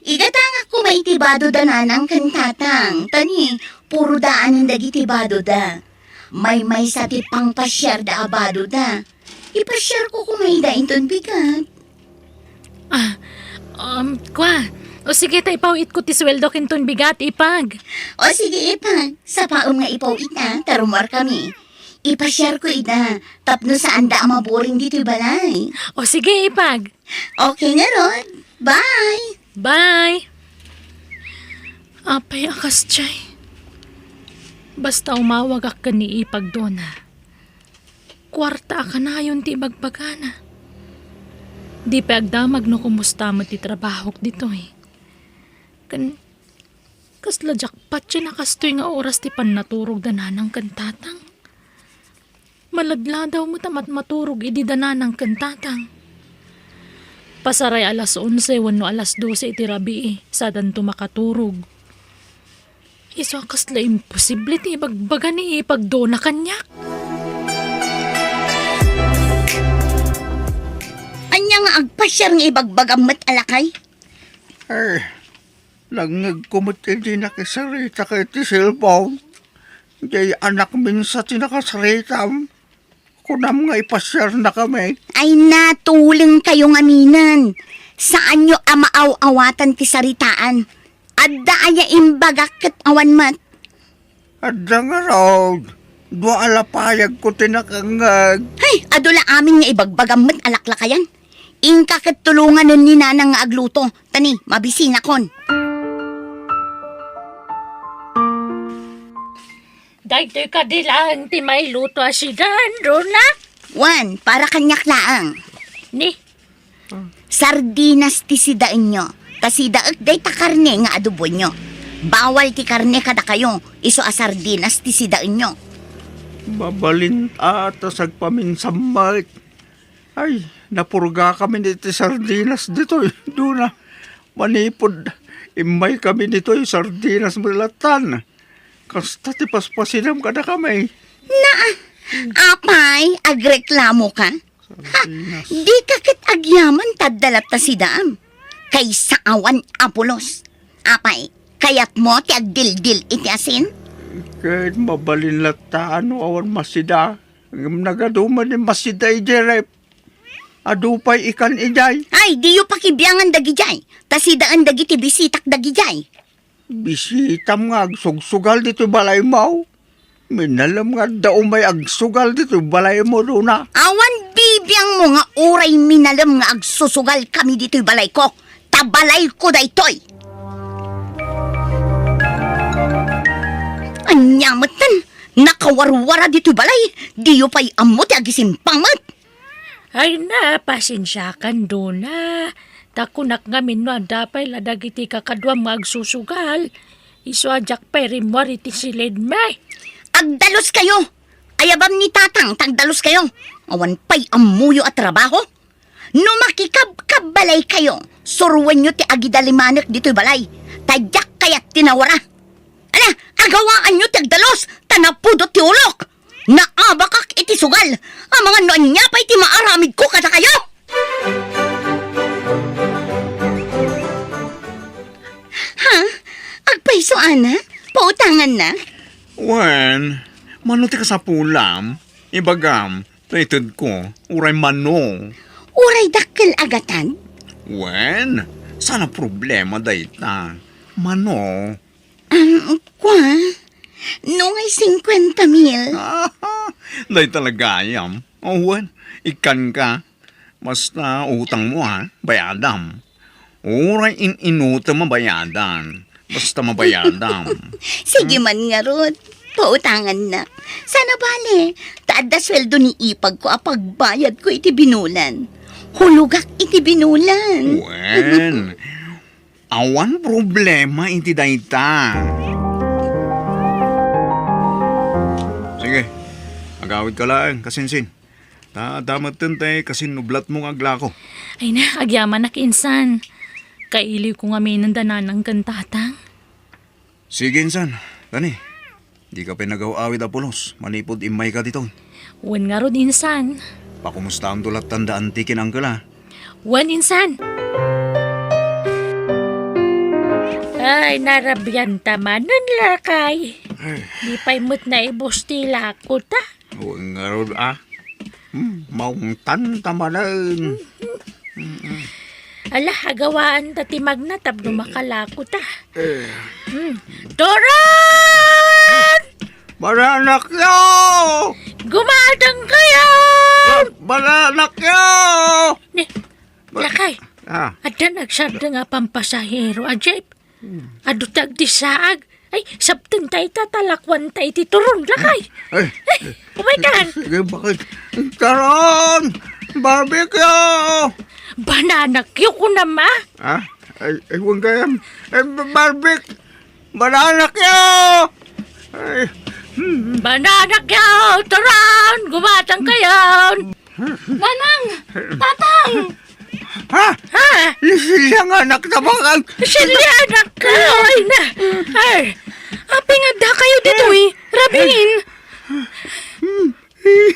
Igatanga ko may tibado da nanang kantatang. Tani, puro daan ang dagitibado da. May sa tipang pasyar da abado da. Ipasyar ko kumayda inton bigat.
O sige, ipawit ko ti sweldo kinton bigat, ipag.
O sige ipag, sa paom nga ipawit na, tarumar kami. Ipasyar ko ida, tapno saan da ang maburing dito'y balay.
O sige, ipag.
Okay nga Rod, bye!
Bye! Apay akas chay. Basta umawag ka ni ipag dona. Kwarta ka na yun ti bagbagana. Di pa agdamag no kumusta mo ti trabaho dito eh. Kasla jackpot siya nakastoy nga oras ti pan naturog dananang kantatang. Maladla daw mo tamat maturog idi dananang kantatang. Pasaray alas 11 wano alas 12 iti rabi sa danto makaturog. Iso kasla imposible ti ibagbaga ni ipagdona kanyak.
Anya nga agpasyar nga ibagbagam mat alakay?
Ay, langag kumot hindi nakasarita kay ti cellphone. Jay anak minsa ti nakasaritam. Kunam nga ipasyar na kami.
Ay natuling kayong aminan. Saan nyo amaaw-awatan ti saritaan? Adda aya imbagak ket awan mat.
Adda nga raw. Dua alapayag ko tinakangag.
Ay, adula amin nga ibagbagam mat alaklakayan. Ingka ket tulungan nun ni nanang nga agluto. Tani, mabisina kon.
Daytoy ka dilang ti may luto asidan, Rona.
Wan, para kanyak laang.
Ni,
Sardinas ti sidaan nyo. Kasidaak day ta karne nga adobo nyo. Bawal ti karne kada kayo. Iso a sardinas ti sidaan nyo.
Mabalin ata sagpaminsamay. Ay, napurga kami nito sardinas dito. Doon na, manipod. Imay kami nito sardinas milatan. Kasta ti paspasinam kada kami.
Apay, agreklamo ka? Ha, di ka kit agyaman taddalat ta sidaam. Kay saawan apulos. Apay, kayat mo ti agdildil iti asin?
Kahit mabalin lata, ano awan masida. Nagaduman ni masida ijerep. Adupay ikan ijay.
Ay, di yu pakibiyangan dagi jay. Tasidaan dagi ti bisitak dagi jay.
Bisitam nga agsugsugal dito balay mo. Minalam nga daw may agsugal dito balay mo doon na.
Awan bibiyang mo nga uray minalam nga agsusugal kami dito'y balay ko. Tabalay ko daytoy. Anyamatan, nakawarwara dito'y balay. Di yu pa'y amot agisimpamat.
ay na, pasensyakan Dona. Takunak ngamin no, dapay ladagiti kakadwam magsusugal. Iso ajak pay rimwar iti silid may.
Agdalos kayo! Ayabam ni tatang, tagdalos kayo. Awan pa'y amuyo at trabaho. No makikab-kabalay kayo, suruan nyo ti agidalimanek dito'y balay. Tadyak kaya't tinawara. Ala, agawaan nyo ti agdalos, tanapudot ti ulok. Naabakak iti sugal. Ang mga noon niya pa'y ti maaramid ko kada kayo. Ha? Agpaiso ana? Pautangan na?
Wen, manuti ka sa pulam. Ibagam, naitid ko, uray mano.
Uray dakkel agatan?
Wen, sana problema dayta. Mano.
Kwa? Nung ay 50,000.
Day talaga yam. Oh, wen, ikan ka. Basta utang mo ha, bayadam. Uray inuta mabayadan. Basta mabayadam.
Sige man nga Rod. Pautangan na. Sana bale, taada sweldo ni ipag ko apagbayad ko iti binulan. Hulugak iti binulan.
Wen, awan problema iti dayta. Sige, agawid ka lang, kasinsin. Damat tentay kasi nublat mong aglako.
Ay na, agyaman na kinsan. Kailiw ko nga may nandanan ng kantatang.
Sige, insan. Tani, Di ka pinag-awit Apolos. Manipod imay ka dito.
Wan nga ron insan.
Pakumusta ang tulat tandaan tikin ang kala.
Wan insan. Ay, narabyan tamanan lakay. Di pa'y mo't na ibustila ko ta.
Huwag nga ron maong tantamanan.
Ala, hagawaan ta timag na tapno makalako ta. Doron!
Bananak yo!
Gumadang kayo!
Bananak yo!
Ni, lakay.
Ah,
Ada nagsarda nga pampasahero, ajay. Adutag di saag. Ay, sabtang tayo tatalakwan tayo tituron, lakay.
ay,
Umaitan.
sige, bakit? Taron! Barbecue!
Bananak yun ko na ma.
Ah, ay, huwag kayam. Ay, barbecue! Bananak yo! Ay,
Bananak yun! Turon! Gumatang kayo! Nanang! Tatang!
ha?
Ha?
Silang anak na bakang.
Silyanak ka! Ay na! Ay! Api nga da kayo dito eh! Rabin!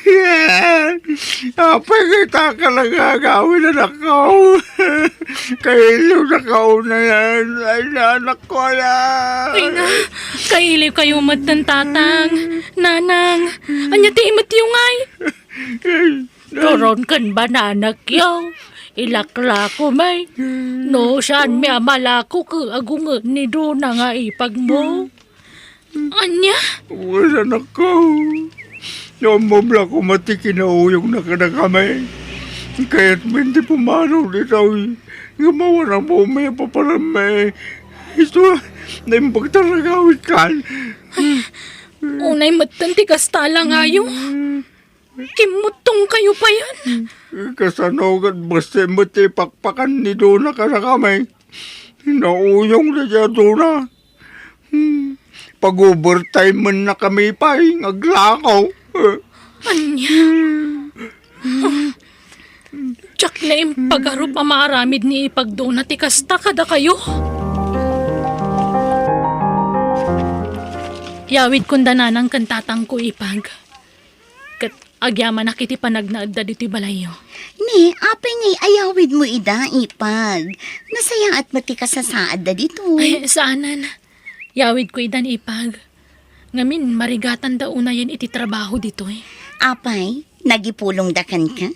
Yan! Apa kita ka lang gagawin na nakaw. Kailo nakaw na yan. Ay, anak ko yan.
Ay na! Kailiw kayo matan tatang! Nanang! Anya ti imat yung ay! Turon kan bananak yaw! Ilakla ko may! No, saan may amalako ka agungan ni Dona nga ipag mo? Anya?
Wala nakaw. Namabla ko mati kinauyong na ka na kami. Kaya't hindi pumanaw dito. Gumawa na po may paparami. Ito na yung pagtaragawit ka.
Unay matan ti kastala nga yung. Kimutong kayo pa yan.
Kasanogat basta mati pakpakan ni Dona ka na kami. Nauyong na siya Dona. Pag-overtime man na kami pa, aglakaw.
Anya? Tsak na yung pag-arup mamaramid ni ipagdona ti kasta kada kayo. Yawid kunda nanang kantatang ko ipag. Kat agyaman na kiti panagnaadda dito'y balayo.
Ni, apay ngay ayawid mo ida, ipag. Nasaya at mati ka sa saad da dito.
Ay, saanan. Yawid ko idan ipag. Ngamin, marigatan daw na yan ititrabaho dito eh.
Apay, nagipulong dakan ka?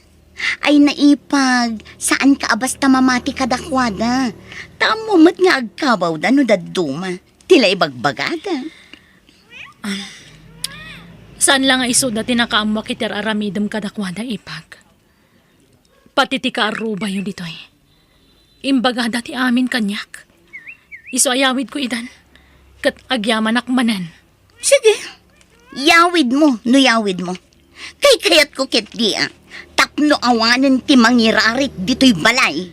Ay naipag, saan ka basta mamati kadakwada? Tamo mat nga agkabaw da no daduma. Tila ibagbagada.
Saan lang nga iso na tinakaamwa kitir aramidam kadakwada ipag? Pati ti kaaruba yun dito eh. Imbagada ti amin kanyak. Iso ayawid ko idan. Kat agyaman akmanan.
Sige, yawid mo, no yawid mo. Kay kayat ko kit di tapno awanan ti mangirarit dito'y balay.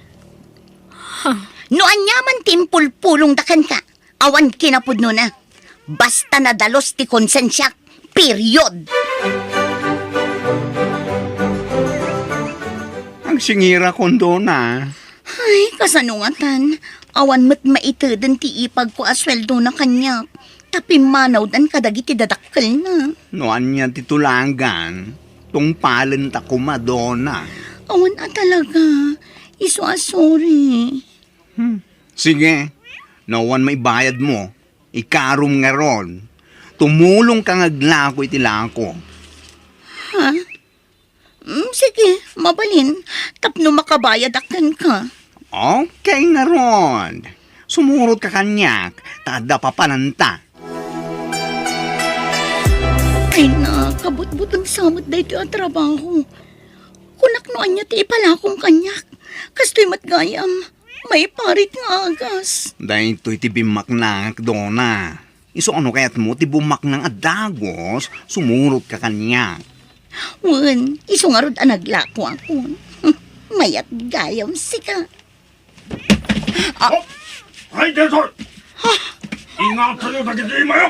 No anyaman timpul-pulong dakan ka, awan kinapudno na. Basta nadalos ti konsensyak, period.
Ang singira kondo na.
Ay, kasanungatan. Awan mo't maitudin ti ipag ko asweldo na kanya. Tapi manaw dan kadagiti dadakkel na.
Noan niya titulangan. Tungpalan ta kumadona.
Awan talaga. Iso sorry.
Sige, nawan may bayad mo. Ikarom nga ron. Tumulong ka ngaglako itilako.
Ha? Sige, mabalin. Tapno makabayad akan ka.
Okay nga ron. Sumurot ka kanyak. Tada papananta.
Ay na, kabut-but ang samot da ito ang trabaho. Kunak noan niya ti ipalakong kanyak. Kasto'y matgayam. May parit nga agas.
Dahil ito'y tibimak na dona. Iso ano kaya't mo tibumak ng adagos, sumurot ka kanyak.
Wan, iso nga rod ang naglako ako. Mayat gayam sika.
Ay, Desor! Ingat kayo, nagiging mayo!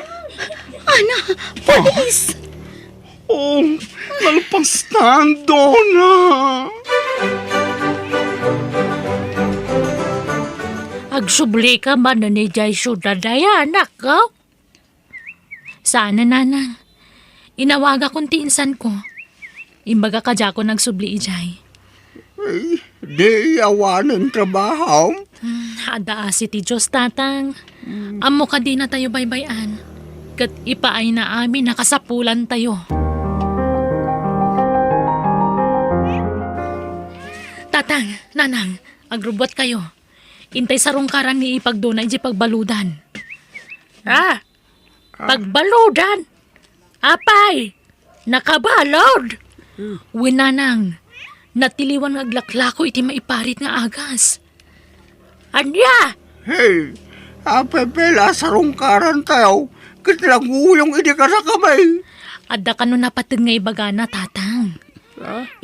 Ana, polis!
Oh, nalpas na ang dona.
Agsubli ka man na ni Jay syudad ay anak ka. Sana nanang. Inawaga kong tiinsan ko. Imbaga ka dya ko nagsubli ijay.
Ay, di awanan trabaho.
Hada si ti Diyos tatang. Amo ka di na tayo baybayan. Kat ipaay na amin nakasapulan tayo. Tatang, nanang, agrubot kayo. Intay sa rungkaran ni ipagdunay di pagbaludan. Pagbaludan? Apay, nakabalod. Winanang, natiliwan nga aglaklako iti maiparit nga agas. Anya?
Hey, apepela sa rungkaran tayo. Kitlanguyong hindi ka sa kamay.
Adda ka no napatag nga ibagana, tatang.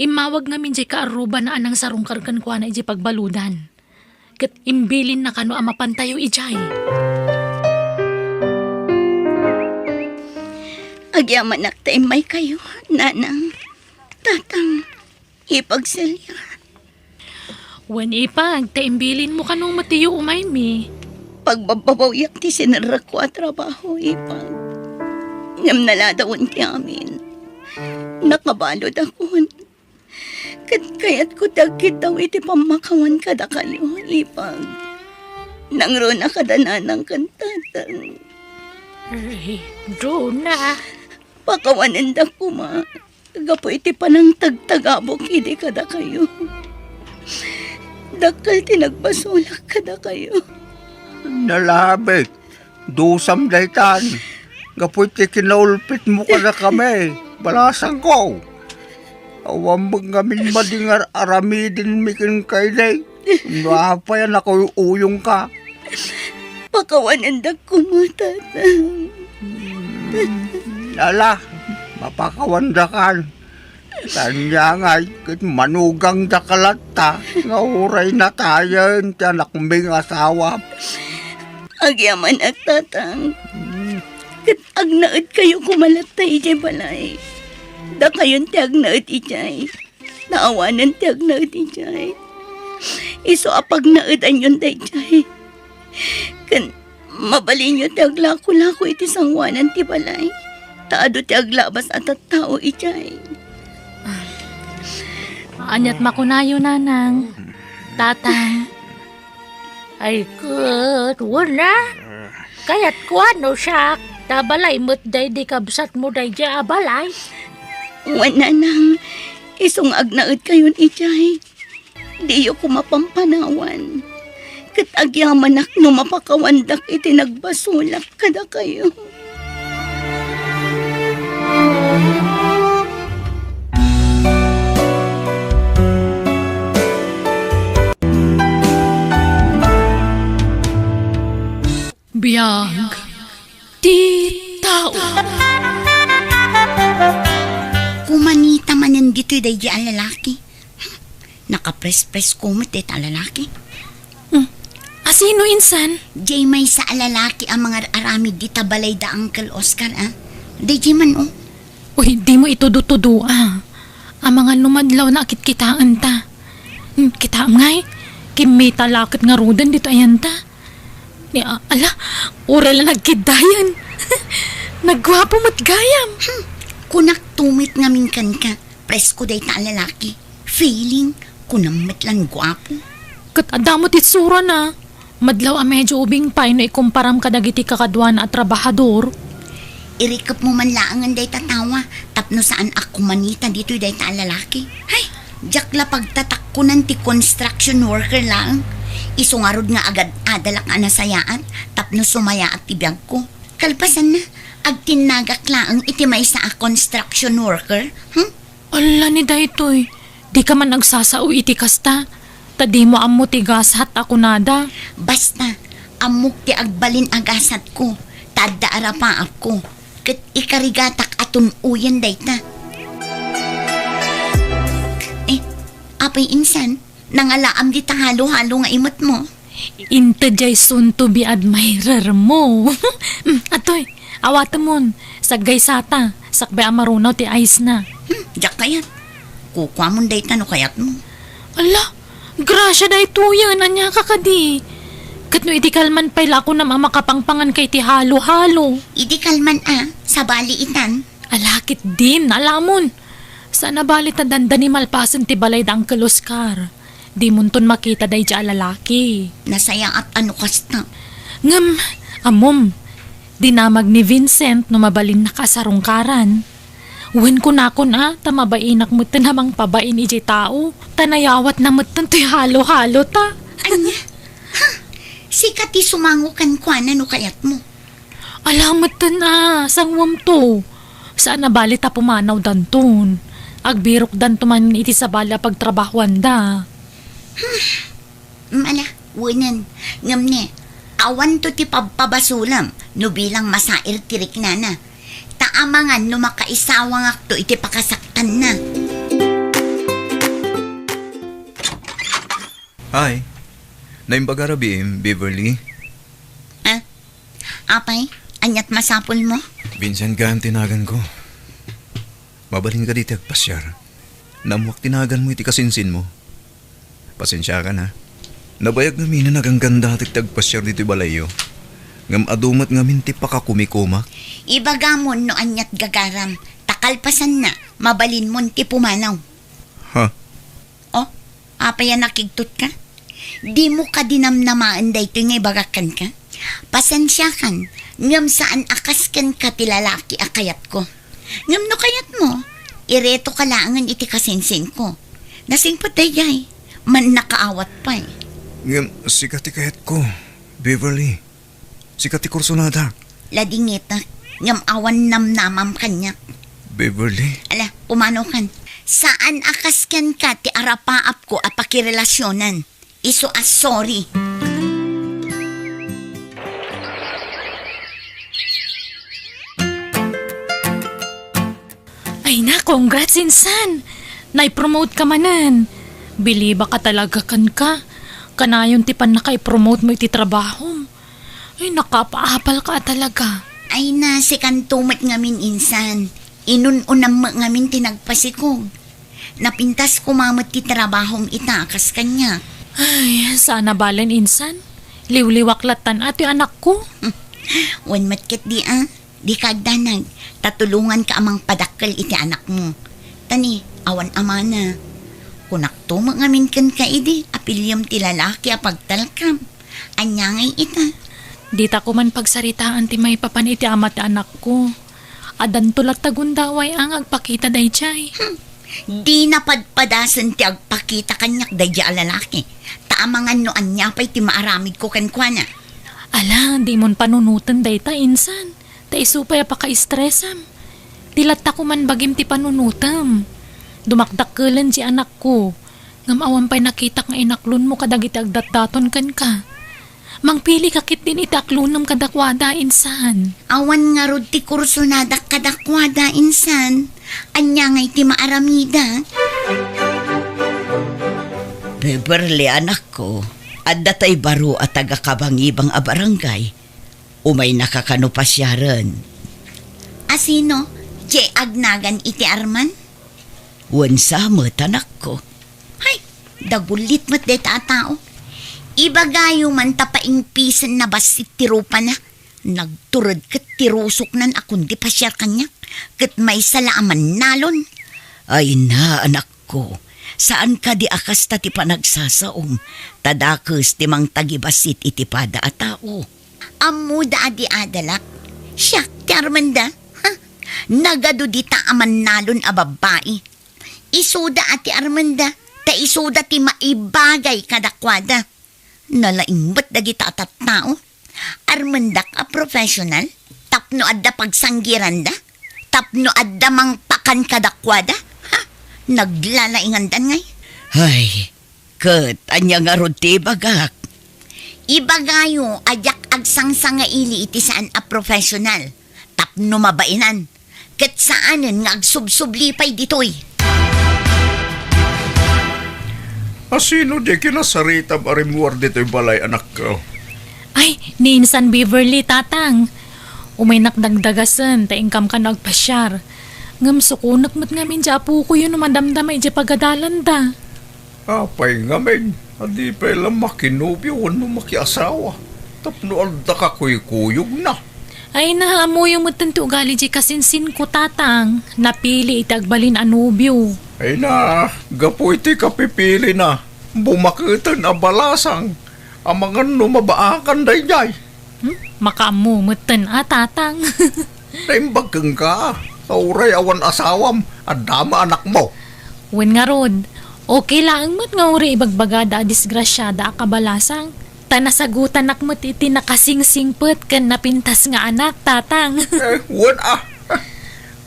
Imawag nga min di ka aruba na anang sarungkar kan kwa na iji pagbaludan. Kat imbilin na kano amapantayo ijay.
Agyaman may kayo, nanang. Tatang, ipagsilya.
Wen ipag, taimbilin mo kanong matiyo umay mi.
Pagbababawiyak ti sinara ko at trabaho, ipag. Ngam naladawon ti amin. Nakabalod ako. Kayat ko dagkit daw iti pamakawan kada kayo, ipag. Nangro na kadananang kantatang.
Ay, Dona.
Pakawanan da ko, ma. Gapo iti panang tagtagabok hindi kada kayo. Dakal tinagbasulak kada kayo.
Nalabit. Dusam daytan. Gapoy ti kinaulpit mo ka na kami. Balasang ko. Awambag ngamin madingar aramidin mikin kay day. Napayan ako uyong ka.
Pakawanan da ko, ma, tatang.
Lala, mapakawandakan. Tanya nga, kit manugang dakalata. Nga uray na tayo, tiyanak ming asawa.
Agyaman at tatang. Kat agnaad kayo kumalatay ijay balay. Da kayon ti agnaad ijay. Naawanan ti agnaad ijay. Iso apag naadan yun da ijay. Kan mabalin nyo ti aglako-lako iti sangwanan ti balay. Taado ti aglabas at tao ijay.
Anyat makunayo, nanang. Tatang. Ay, good. Wala. Kaya't kuano siya. Tabalay mo't day di kabsat mo day di abalay.
Wala nang isong agnaad kayon ijay. Diyo ko mapampanawan. Kat agyaman ak no mapakawandak iti nagbasulak kada kayo.
Biyag. Di tao.
Kumanita manan dito'y day di ang lalaki. Nakapres-pres kumot dito ang lalaki.
Asino insan?
Jay may sa lalaki ang mga aramid di tabalay da Uncle Oscar, ah. Day jay man, oh.
Uy, di mo itudo-tudo, ah. Ang mga lumadlaw na akit-kitaan ta. Kitaam ngay. Kimita lakit nga rudan dito ayan ta. Ala, oral na nagkidayan. Nagwapo mo't gayam.
Kunak tumit nga minkan ka. Presko day ta ang lalaki. Feeling, kunamit lang gwapo.
Kat adamot itsura na. Madlaw ang medyo ubing pay na ikumparam kadagiti kakadwan at trabahador.
Irikap mo man laangan day tatawa. Tapno saan ako manita dito day ta ang lalaki. Hay, jakla pagtatakkunan ti construction worker lang. Isungarod nga agad adalak nga nasayaan. Tapno sumaya at tibiyag ko. Kalpasan na, agtinagak laang iti may sa construction worker.
Ala ni daytoy. Di ka man nagsasao iti kasta. Tadi mo amo tigasat ako nada.
Basta, amok ti agbalin agasat ko. Tada arapa ako. Kat ikarigatak atun uyan dayta. Apay insan, nangalaam di halo-halo nga imot mo.
Inte jay soon to be admirer mo. Atoy, awatamon. Saggay sata. Sakbay amarunaw ti ice na.
Diyak kayat. Kukwa mo dayta no kayat mo.
Ala, grasya day tuyan. Anya ka kadi. Kat no iti kalman pa'y lako na makapangpangan kay ti halo-halo.
Idi kalman sa baliitan.
Alakit din, alamon. Sana balit na danda ni malpasan ti balay da Uncle Oscar. Di munton makita day di alalaki.
Nasaya at ano kasta.
Ngam, amom, dinamag ni Vincent no mabalin na kasarungkaran. Wen ko na tamabainak mo namang pabain iji tao. Tanayawat na mo ti halo-halo ta.
Anya? Ha? Sikat ti sumangukan kwa na no kayat mo.
Alamat na, sangwam to. Saan na bali ta pumanaw danton? Agbirok danto man iti sa bala pagtrabahuan da.
Mala, wunan. Ngam ne, awan to ti pabpabasulam no bilang masair tirik na na. Taamangan no makaisawang akto iti pakasaktan na.
Hi. Naimbaga rabim, Beverly.
Apay, anyat masapol mo?
Vincent ka ang tinagan ko. Mabalin ka dito agpasyar. Namuak tinagan mo iti kasinsin mo. Pasensya ka na. Nabayag namin na nagangganda at tagpasyar dito balayo. Ngam adumat ngamin ti pakakumikumak.
Ibagamon no anyat gagaram. Takalpasan na, mabalin mon ti pumanaw.
Ha?
Oh, apay nakigtot ka? Di mo ka dinamnamaan da ito nga ibagakan ka? Pasensya kan, ngam saan akas kan ka ti lalaki akayat ko. Ngam no kayat mo, ireto ka laangan iti kasinsin ko. Nasingpot day jay, man nakaawat pa eh.
Ngam sikati kayat ko, Beverly. Sikati kursunada.
Ladingita, ngam awan namnamam kanya.
Beverly.
Ala, pumano kan. Saan akas kan ka ti arapaap ko at pakirelasyonan? Iso as sorry.
Ay na, congrats insan. Nai-promote ka manan. Biliba ka talaga kan ka. Kanayon ti pan naka-promote mo iti trabaho. Ay nakapaapal ka talaga.
Ay na, si kantumat ngamin insan. Inununam mo ngamin tinagpasikog. Napintas kumamot ti trabahong itakas kanya.
Ay, sana balan insan. Liwliwaklatan at yung anak ko.
Wan matkit di di kagdanag. Tatulungan ka amang padakkel iti anak mo. Tani, awan amana. Kunakto mo ngamin kan ka idi. Apilyam ti lalaki apagtalkam. Anyangay ita.
Di ta ko man pagsaritaan ti may papan iti amat anak ko. Adan tulat tagundaway ang agpakita day chay.
Di napadpadasan ti agpakita kanyak day lalaki. Taamangan no anya pa'y ti maaramid ko kankwana.
Ala, di mon panunutan day ta insan. Ta isupay apaka-stressam. Tilat ta ko man bagim ti panunutam. Dumakdakkelan si anak ko. Ngam awan pa'y nakita nga inaklon mo kadagiti agdatdaton kan ka. Mangpili kakit din itaklunam kadakwada insan.
Awan nga rod ti kursunada kadakwada insan. Anya ngay ti maaramida.
Beverly, anak ko, at datay baro at taga-kabangibang a barangay. Umay nakakanupasyaran.
Asino? Che agnagan iti arman?
Wan samot, anak ko.
Hay, dagulit mat de tao. Ibagayo man tapaing pisan na basit tirupa na. Nagturod kat tirusok nan akong di pasyar kanya. Kat may salaaman nalon.
Ay na, anak ko. Saan ka di akas ta ti panagsasaom? Tadakes ti mang tagibasit iti pada a tao.
Amu da adi adalak. Siya, ti Armanda. Ha? Nagado di ta aman nalon a babae. Isuda ati Armanda. Ta isuda ti maibagay kadakwada. Nalaing ba't dagita at tao? Armandak a professional? Tapno adda pagsanggiran da? Tapno adda mang pakan kadakwada? Ha? Naglalaingandan ngay?
Ay, kat, anya nga rod ti bagak.
Ibagayo, ajak agsangsanga ili iti saan a professional. Tapno mabainan. Kat saanen nga agsubsublipay ditoy.
Asino di kinasarita marimuar dito'y balay anak ko?
Ay, ni insan Beverly tatang. Umay nakdagdagasan, taingkam ka nagpasyar. Ngam sukunak mat ngamin dya po ko yun madamdamay dya pagadalan da.
Apay ngamin, adi pa lang makinubyo, ano makiasawa. Tapno alda ka kuyog na.
Ay naamoy mo tanto ugali di kasinsin ko tatang. Napili itagbalin anubyo.
Ay na, gapo iti kapipili na. Bumakitan a balasang. Amangan no mabaakan day jay.
Makaamumutan tatang.
Naimbag kang ka. Tauray awan asawam. Adama anak mo.
Wen nga rod, okay lang mo't nga uri ibagbagada disgrasyada akabalasang. Tanasagutan akmo't iti nakasingsingpet kan napintas nga anak tatang.
Wan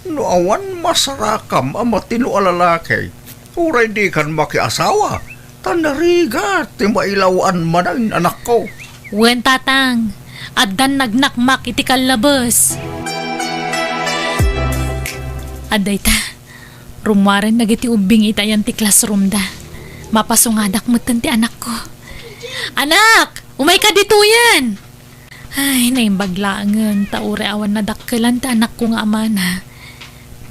No awan masarakam ang matino alalaki. Uray di kan makiasawa. Tanariga, ti mailawan man ang anak ko.
Wen tatang, addan nagnakmak iti kalabas. Aday ta, rumwaran nagiti ubing itayan ti classroom da. Mapasungadak mo ti anak ko. Anak! Umay ka dito yan! Ay, naimbaglaangan, taure awan na dakkelan ta anak ko nga amana.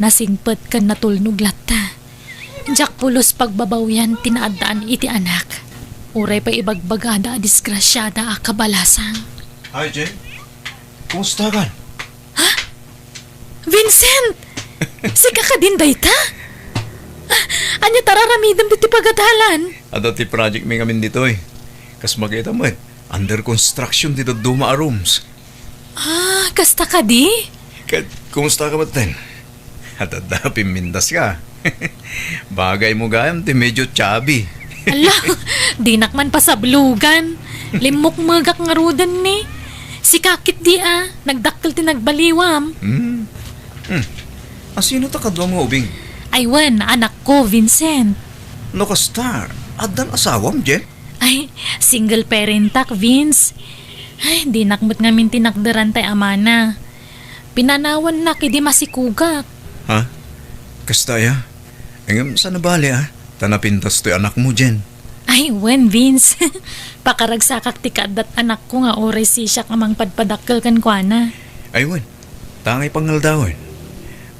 Nasingpet kan natulnog latta. Jak pulos pagbabawyan tinaadaan iti anak. Uray pa ibagbagada disgrasyada kabalasang.
Hi, Jen. Kumusta ka?
Vincent! Sika ka din dayta? Anya tararamidam diti pagadalan?
Ada ti project may ngamin dito eh. Kas makita mo eh. Under construction dito Duma Rooms.
Kasta ka di?
Kumusta ka ba ten? At pimindas ka. Bagay mo gayam ti medyo chubby.
Ala, dinakman pa sa blugan. Limok magak nga rudan ni. Si kakit di nagdakkel ti nagbaliwam.
Sino ta kadwa mo ubing?
Aywan, anak ko, Vincent.
No kasta, adan asawam, Jen?
Ay, single parent tak, Vince. Ay, di nakmat ngamin tinakdaran tay amana. Pinanawan na kidi masikugak.
Ha? Kasta ya? Engem sa nabali Tanapintas to'y anak mo, Jen.
Ay, wen, Vince. Pakaragsakak ti kadat anak ko nga oray si siya kamang padpadakkel kan kwa na.
Ay, wen. Tangay pangaldawin.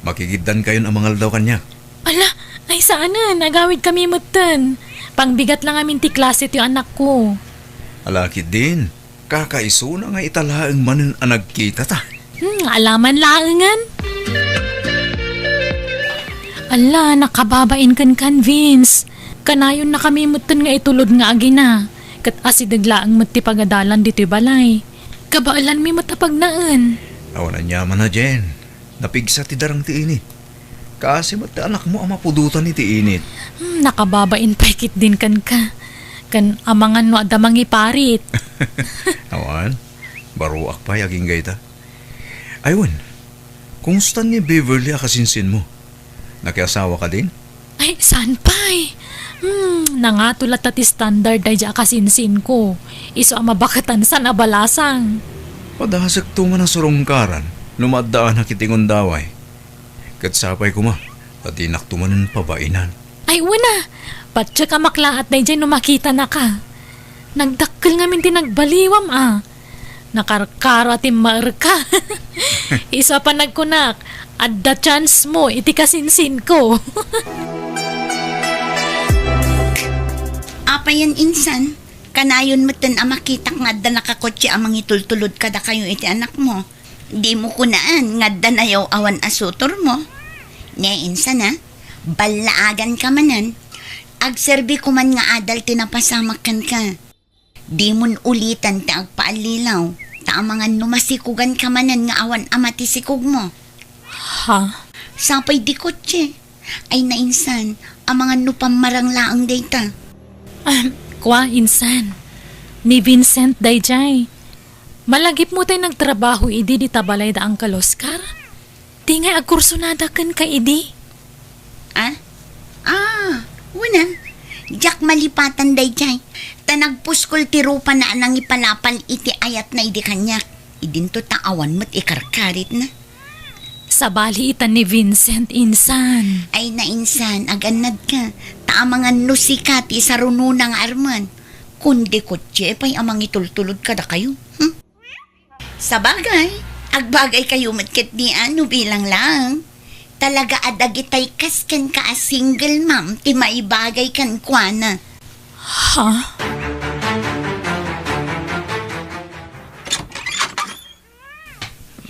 Makikiddan kayo ang mangaldaw kanya.
Ala, ay sana, nagawid kami mutan. Pangbigat lang amin ti klase ti anak ko.
Alakid din. Kakaiso na nga italaang manin ang nagkita ta.
Alaman laangan. Ala, nakababain kan Vince. Kanayon na kami mutan nga itulod nga agina. Kat asidaglaang mati pagadalan dito'y balay. Kabaalan mi matapagnaan.
Awanan yaman na, Jen. Napigsa ti darang ti init. Kasi mati anak mo ang mapudutan ni ti init.
Nakababain paikit din kan ka. Kan amangan no adamang iparit.
Awan, baruak pa yaging gayta. Aywan, kumusta ni Beverly akasinsin mo? Nakiasawa ka din?
Ay, saan pa'y? Nangatulat ti standard ay di akasinsin ko. Iso ang mabakatan sa nabalasang.
Padahasag tunga ng surungkaran, lumadaan na kitingon daway. Katsapay ko ma, pati naktumanan pabainan.
Ay, wala. Patsa ka maklaat na dyan makita na ka. Nagdakkel nga min tinagbaliwam Nakarkaro at imarka. Isa pa nagkunak. At the chance mo, iti kasinsin ko.
Apayan insan, kanayon mo ten makita nga da nakakotse amang itultulod kada kayo iti anak mo. Di mo kunaan nga da nayaw awan asutor mo. Ne insan balaagan ka manan. Agserbi ko man nga adal tinapasamakan ka. Di mon ulitan ta agpaalilaw. Ta amangan numasikugan ka manan nga awan amati sikog mo.
Ha?
Sapay di kotse. Ay nainsan, amangan no pamarang laang data.
Kwa, insan. Ni Vincent dayjay. Malagip mo tayo nagtrabaho idi di tabalay da ang Oscar? Di nga agkursunada kan ka idi.
Una. Jak malipatan dayjay. Tanagpuskol ti rupa na nang ipalapal iti ayat na idi kanyak. Idinto taawan mo't ikarkarit na.
Sa baliitan ni Vincent, insan.
Ay nainsan, aganad ka. Taamangan no sikati sa rununang arman. Kundi kotse, pa'y amang itultulod ka da kayo. Sa bagay, agbagay kayo matkit ni ano bilang lang. Talaga adagitay kasken ka a single mom, ti maibagay kan kwa na.
Ha?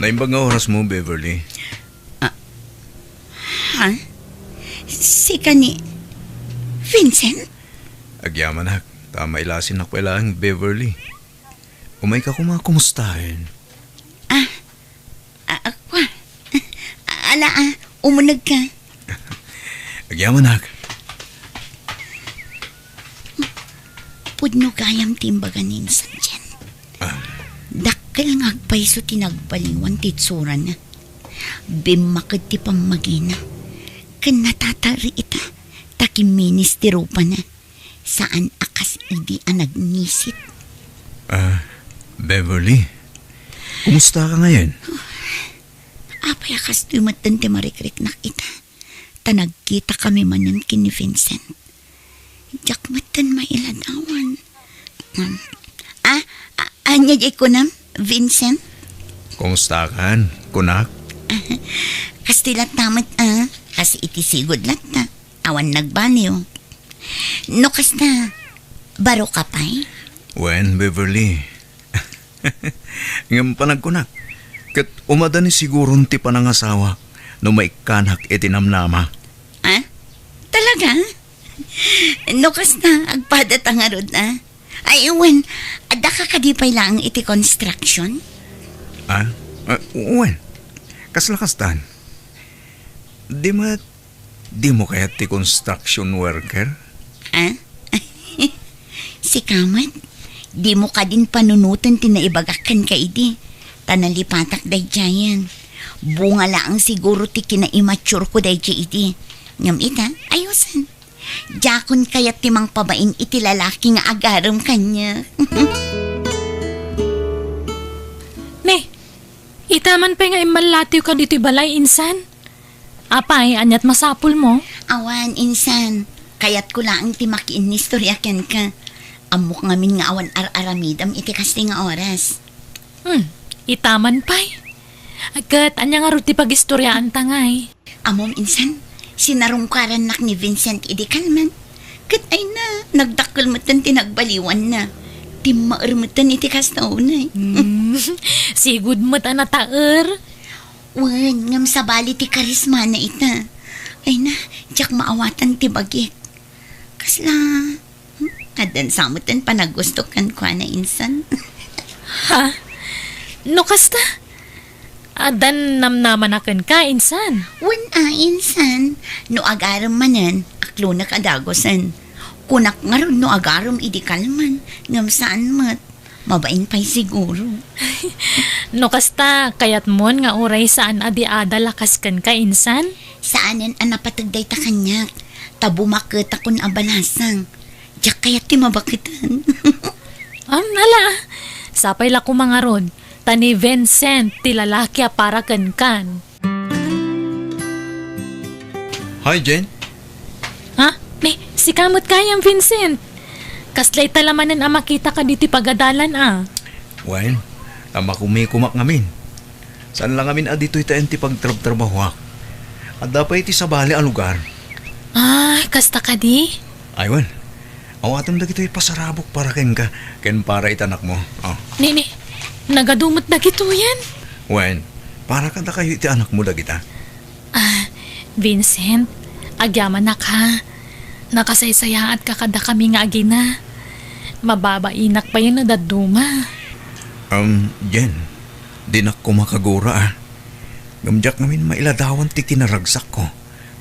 Naimbag nga oras mo, Beverly.
Ha? Si kani Vincent?
Agyaman hak. Tama ilasin ako ilang Beverly. Umay ka kumakumustahin.
Ako. Ala, umunag ka.
Agyaman hak.
Pudno gayam timbagan ninsan dyan. Dakkel nga agpayso tinagbaliwan titsuran na. Bimakad ti pamagina. Kan natatari ita. Takim ministero pa na. Saan akas idi ang nagnisit.
Beverly. Kumusta ka ngayon?
Apay akas tumatan ti marikrik na kita. Tanagkita kami manan kini Vincent. Jak matan mailadawan. Anya di ko nam, Vincent?
Kumusta ka, kunak?
Kastilat tamat kasi itisigod lat na. Awan nagbaniw. No kasta, baro ka pa'y?
Wen, Beverly. Ngam panagkunak. Kat umada ni siguro ti panangasawa no may kanak itinamnama.
Talaga? No kasta, agpadat ang arod na. Ay, Wen, ada ka kadipay lang iti construction?
Wen, kaslakastan. Di mo kaya ti construction worker?
Si Kamat, di mo ka din panunutan tinaibagakan ka idi. Tanalipatak day jayan. Bunga laang siguro ti kina-immature ko day idi. Ngam ita, ayusan. Jakon kayat timang pabain iti lalaki nga agaram kanya.
Ne, itaman pa nga imalatiw ka dito balay insan. Apay, anyat masapul mo.
Awan, insan. Kayat ko lang ti makiinistoryakan ka. Amok ngamin nga awan ar-aramidam iti kasting nga oras.
Itaman pa'y. Agad, anya nga ruti pag-istoryaan tangay.
Amom, insan. Sinarungkaran nak ni Vincent idi kalman. Kat ay na, nagdakalmatan tinagbaliwan na. Timaarmatan iti kastaunay.
Sigud mo't anataer.
Wan, ngam sa bali ti karisma na ita. Ay na, tiyak maawatan ti bagik. Kasla, adan samutan pa nagustukan ko na insan.
Ha? No kasta? Adan namnaman akan ka, insan.
Wan insan, no agaram manan, aklo na kadagosan. Kunak nga ron no agaram idi kalman, ngam saan mat, mabain pa'y siguro.
No kasta, kayat mon nga oray saan adi-ada lakas kan ka, insan?
Saanan ang napatagday ta kanyak, tabumakit akon abanasang. Diyak kayat ti mabakitan.
Nala, sapay la ko mga rod. Tani Vincent, ti lalaki a para kan.
Hi, Jen.
Ha? Ne, si kamot kayang Vincent. Kaslay talamanan ang makita ka dito pagadalan
Wen, tama kumikumak ngamin. Saan lang ngamin adito itaen ti pagtrabaho. At dapat iti sabali ang lugar.
Kasta ka di?
Aywan, awatam da gito'y pasarabok para ken ka, ken para itanak mo.
Nini, nagadumot na gito yan.
Wen, para kada kayo iti anak mo da kita.
Vincent, agyaman na ka. Nakasaysayaat ka kada kami nga agina. Mababainak pa yun na daduma.
Jen, di na ko makagura Gamjak ngamin mailadawan ti kinaragsak ko.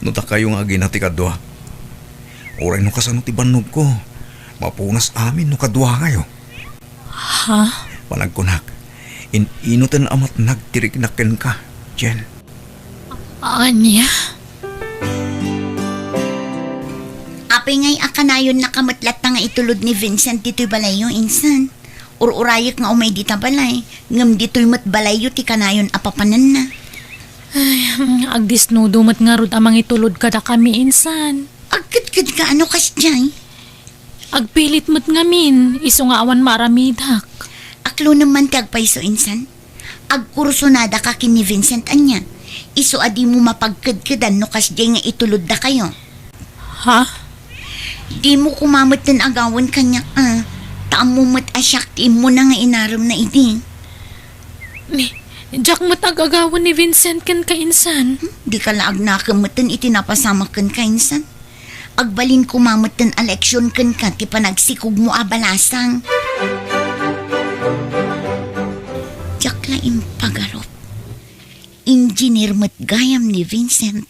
No ta kayo nga agina ti kadwa. Oray no kasano ti banog ko. Mapunas amin no kadwa kayo.
Ha?
Panagkunak, inutan amat nagtirignaken ka, Jen.
Anya?
Apay ngay akanayon nakamatlat na nga itulod ni Vincent dito'y balayo, insan. Ururayok nga umay dita balay. Ngam dito'y matbalayo ti kanayon apapanan na.
Agdisnudo mat nga rod amang itulod kada kami, insan.
Agkad ka ano kas dyan?
Agpilit mo't ngamin, iso nga awan maramidak.
Aklo naman ti agpaiso, insan. Agkursunada ka kin ni Vincent anya. Iso adi mo mapagkadkadan no kas dyan nga itulod da kayo.
Ha?
Di mo kumamot ng agawan kanya Taam mo mat asyak ti mo na nga inaram na idi.
Ni, Jack mo tagagawan ni Vincent kan kainsan.
Di ka laag nakamatan iti napasama kan kainsan. Agbalin kumamot ng eleksyon kan ka ti panagsikog mo abalasang. Jack la impagarop. Engineer mat gayam ni Vincent.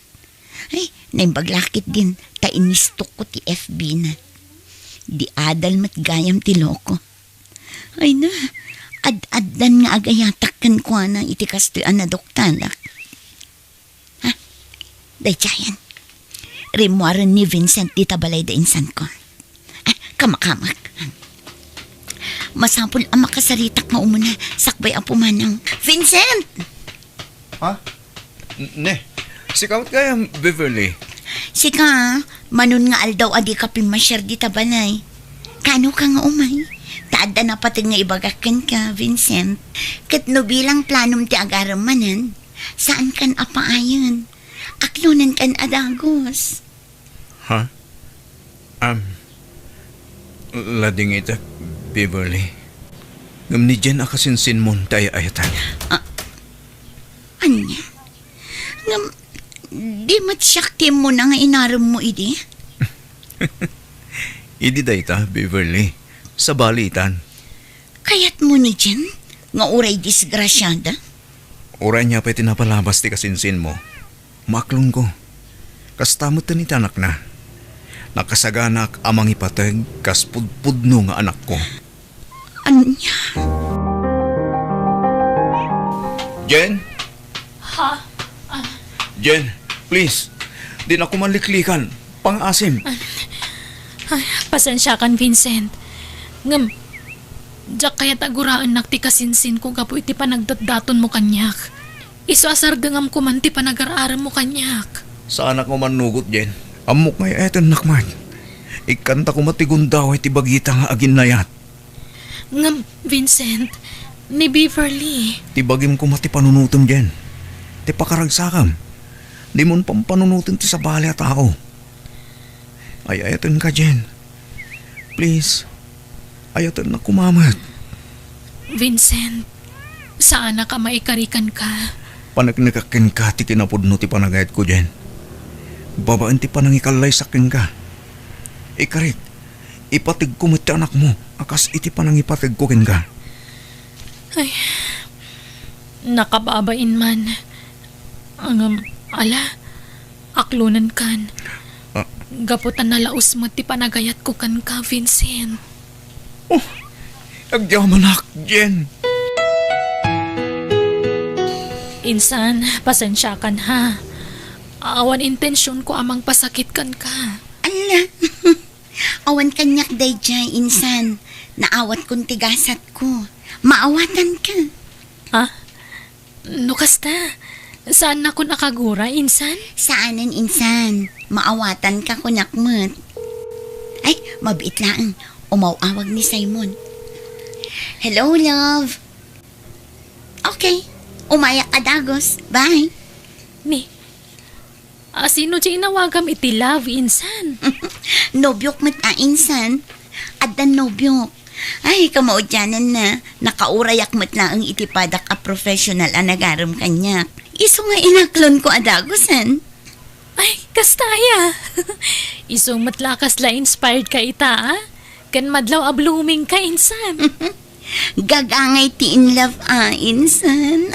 Ay, naimbaglakit din ta inistok ko ti FB na. Di adal mat gayam ti loko. Ay na, ad-addan nga agayatak kan kwa na iti kastuan na doktala. Ha? Day tiyan. Rimuaran ni Vincent di tabalay da insan ko. Kamakamak. Masapul ang makasaritak nga umuna sakbay ang pumanang. Vincent!
Ha? Ne, si Kamot kaya, Beverly.
Sika, manon nga aldaw adi ka pimasyar di tabalay. Kano ka nga umay? Taada na pati nga ibagakan ka, Vincent. Kat no bilang planom ti agaram manan, saan kan apaayon? Aklunan kan adagos.
Ha? Lading ita, Beverly. Ngam ni Jen akasinsin mo tayo ayatan.
Anya? Ngam, di matsyakti mo na nga inaram mo, idi?
Idi dayta, Beverly. Sa balitan.
Kayat mo ni Jen? Nga uray disgrasyada?
Oray niya pa'y tinapalabas ti kasinsin mo. Maklong ko. Kastamot ni tanak na. Nakasaganak amang ipatag kas pudpudno nga anak ko.
Anya?
Jen?
Ha?
Jen, please. Di na ko maliklikan. Pang-asim.
Ay, pasensya kan Vincent. Ngam, Jack kaya taguraan nakti kasinsin ko gapo iti panagdatdaton mo kanyak. Iso asar gangam ko man ti panag-araram mo kanyak.
Sa anak mo manugot, Jen. Amok ngay eton nakman. Ikanta ko matigundaw iti bagita nga agin nayat.
Ngam, Vincent, ni Beverly.
Ti bagim ko mati panunutom, Jen. Ti pakaragsakam. Di mon pampanunutom ti sa bali at tao. Ay ayaton ka, Jen. Please. Ayaton na kumamat.
Vincent, saan ka maikarikan ka?
Panagnakakin ka ti kinapudno ti panagayat ko, Jen. Babaan ti panangikalay sakin ka. Ikarit, ipatig ko ti anak mo. Akas iti panangipatig ko kin ka.
Ay, nakababain man. Ala, aklunan kan. Gaputan na laos mo ti panagayat ko kan ka, Vincent.
Agyaman Jen.
Insan, pasensya kan ha. Awan intensyon ko amang pasakit kan ka.
Ala, awan kanyak day jay, insan. Naawat kong tigasat ko. Maawatan ka.
Ha? Nukasta? Saan na ko nakagura, insan?
Saanan, insan? Maawatan ka kunakmat. Ay, mabit lang. Umawawag ni Simon. Hello, love. Okay. Umayak ka, Dagos. Bye.
Ni, sino di inawagam iti love, insan?
Nobyok mat insan. Addan nobyok. Ay, kamaudyanan na. Nakaurayak mat na ang itipadak a professional anagaram kanyak. Iso nga inaklon ko adagosan.
Ay, kastaya. Isong matlakas la inspired ka ita, ah? Kan madlaw a blooming ka, insan.
Gagangay ti in love insan.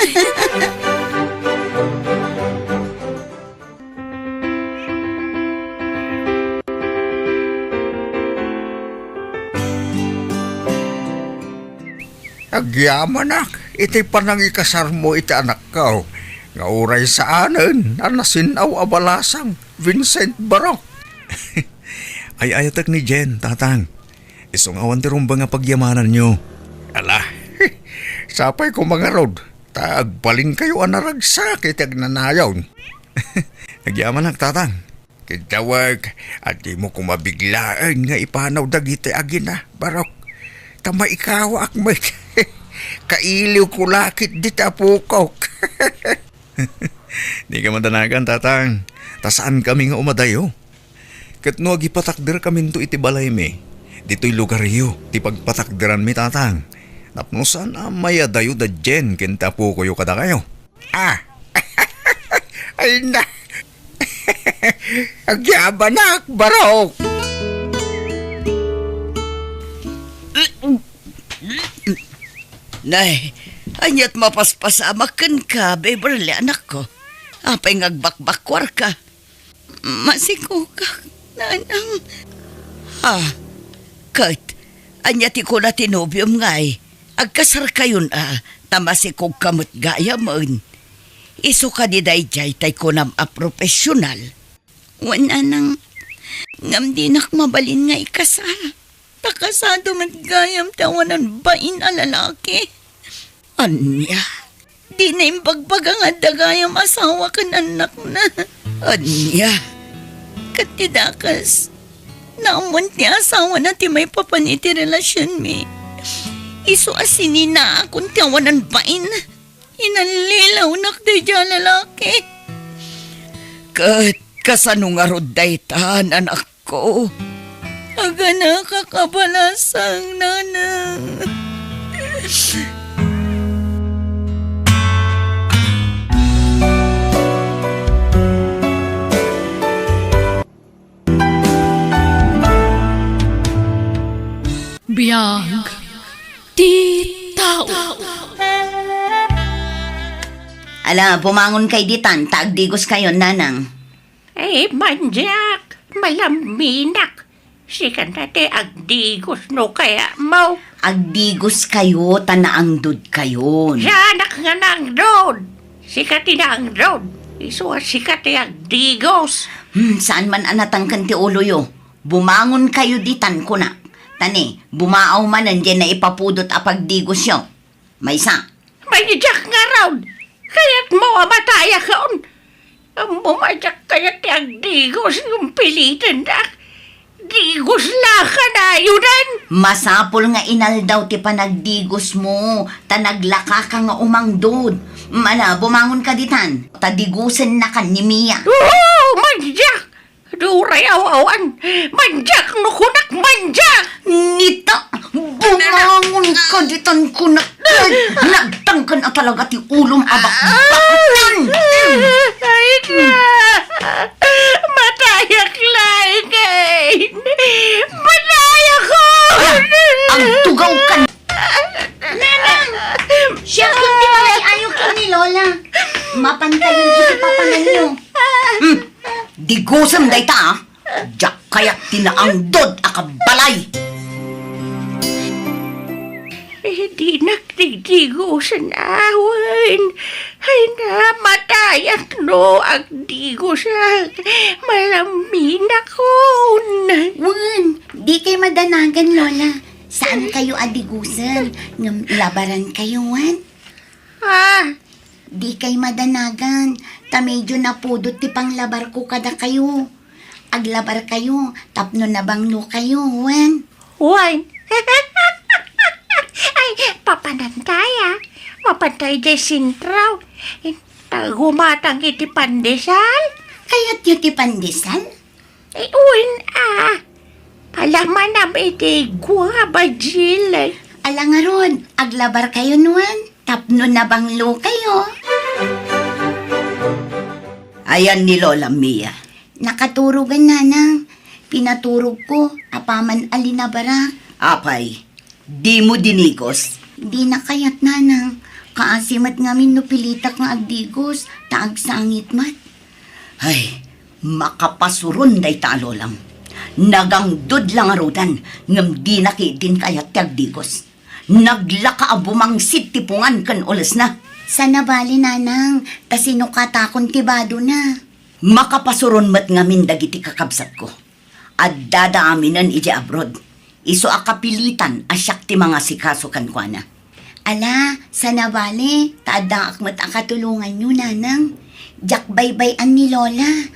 Agyaman iti panangikasar mo iti anak ka. Nga uray sa anan, anasinaw abalasang Vincent Barok.
Ay ayatak ni Jen, tatang. Isong awan ti rumba nga pagyamanan nyo.
Ala, sapay ko mga rod. Taagpaling kayo anaragsak iti agnanayaw.
Agyaman tatang.
Kitawag, at di mo kumabiglaan nga ipanaw dagiti agina, Barok. Tama ikaw akmet. Kailiw ko lakit di tapukok.
Di ka madanagan, tatang. Tasaan kami nga umadayo. Kat no agipatakder kami to iti balay mi. Dito'y lugar iyo, ti pagpatakderan mi tatang. Napno sana maya dayo da jen kenta po kayo kada kayo.
Ay na! Agyabanak, barok!
Nay, anyat mapaspasamakan ka, Beverly, anak ko. Apay ngagbakbakwar ka.
Masiko ka, nanang.
Kat, anyat ko na tinobyom ngay. Agkasar kayon tamasikog kamot gaya mon. Iso ka di dayjay tay ko nam a profesional.
Wala nang ngamdinak mabalin nga ikasal. Pakasado man gayam tawanan bain a lalaki.
Anya,
Di na imbagbaga nga dagayam asawa kan anak na.
anya.
Katidakas, naamon ti asawa na ti may papaniti relasyon mi. Iso asini na akong tawanan bain. Inalilaw nakdaya lalaki.
Kat, kasano nga rod daytan, anak ko.
Aga nakakabalasang nanang.
Biyag, di tao.
Ala, bumangon kay ditan, taagdigos kayo, nanang.
Manjak, malaminak. Sikan nate agdigos no kaya mau.
Agdigos kayo, tanaangdod kayon.
Siyanak nga ng road. Sikat na ang road. Iso sikat agdigos.
Saan man anatang kanti ulo yo? Bumangon kayo ditan ko na. Tani, bumaaw man nandiyan na ipapudot apagdigos yo. May sa.
Manjak nga road. Kaya't mo amataya kaon. Ang bumadyak kaya't agdigos yung pilitan na. Digos la ka na yunan.
Masapol nga inal daw ti panagdigos mo. Tanaglaka ka nga umangdod. Mala, bumangon ka ditan. Tadigusen na ka ni Mia.
Manjak! Duray awawan! Manjak no kunak manjak!
Nita, bumangon ka ditan ko na. Nagtangkan na talaga ti ulong abak-bakatan.
Ay na! Matayak lain! Matayak ko!
Ang tugaw ka. Nanang! Siya kung di pala ayaw ka ni Lola. Mapantay yung ipapangan niyo. Digusam day ta, Diyak kayak tinaangdod akabalay.
Hindi nagdigdigosan awan. Ay na, matayak no, agdigosan. Malamin ako.
Wan, di kay madanagan, Lola. Saan kayo adigusan? Ngam labaran kayo, Wan? Di kay madanagan. Ta medyo napudot ti panglabar ko kada kayo. Aglabar kayo, tapno na banglo kayo, Wan.
Wan. Ay, papanantay Mapantay di sintraw. Tagumatang iti pandesal.
Kaya't yung ti pandesal?
Uwin Palaman na iti guabajil.
Ala nga ron, aglabar kayo nuan. Tapno na banglo kayo.
Ayan ni Lola Mia.
Nakaturugan, nanang. Pinaturog ko, apaman alinabara.
Apay, di mo dinigos.
Di na kayat, nanang. Kaasimat ngamin no pilitak nga agdigos, taag sangit mat.
Ay, makapasuron day talo lang. Nagangdod lang arudan, ngam di nakitin kayat tagdigos. Naglaka abumang sitipungan kan ulas na.
Sana bali, nanang, tasino katakon tibado na.
Makapasuron mat ngamin dagiti kakabsat ko. At dadaaminan iji abroad. Iso akapilitan asyak ti mga sikaso kan kwa na.
Ala, sana bali, taada akmat akatulungan nyo, nanang. Jak baybay-an ni Lola.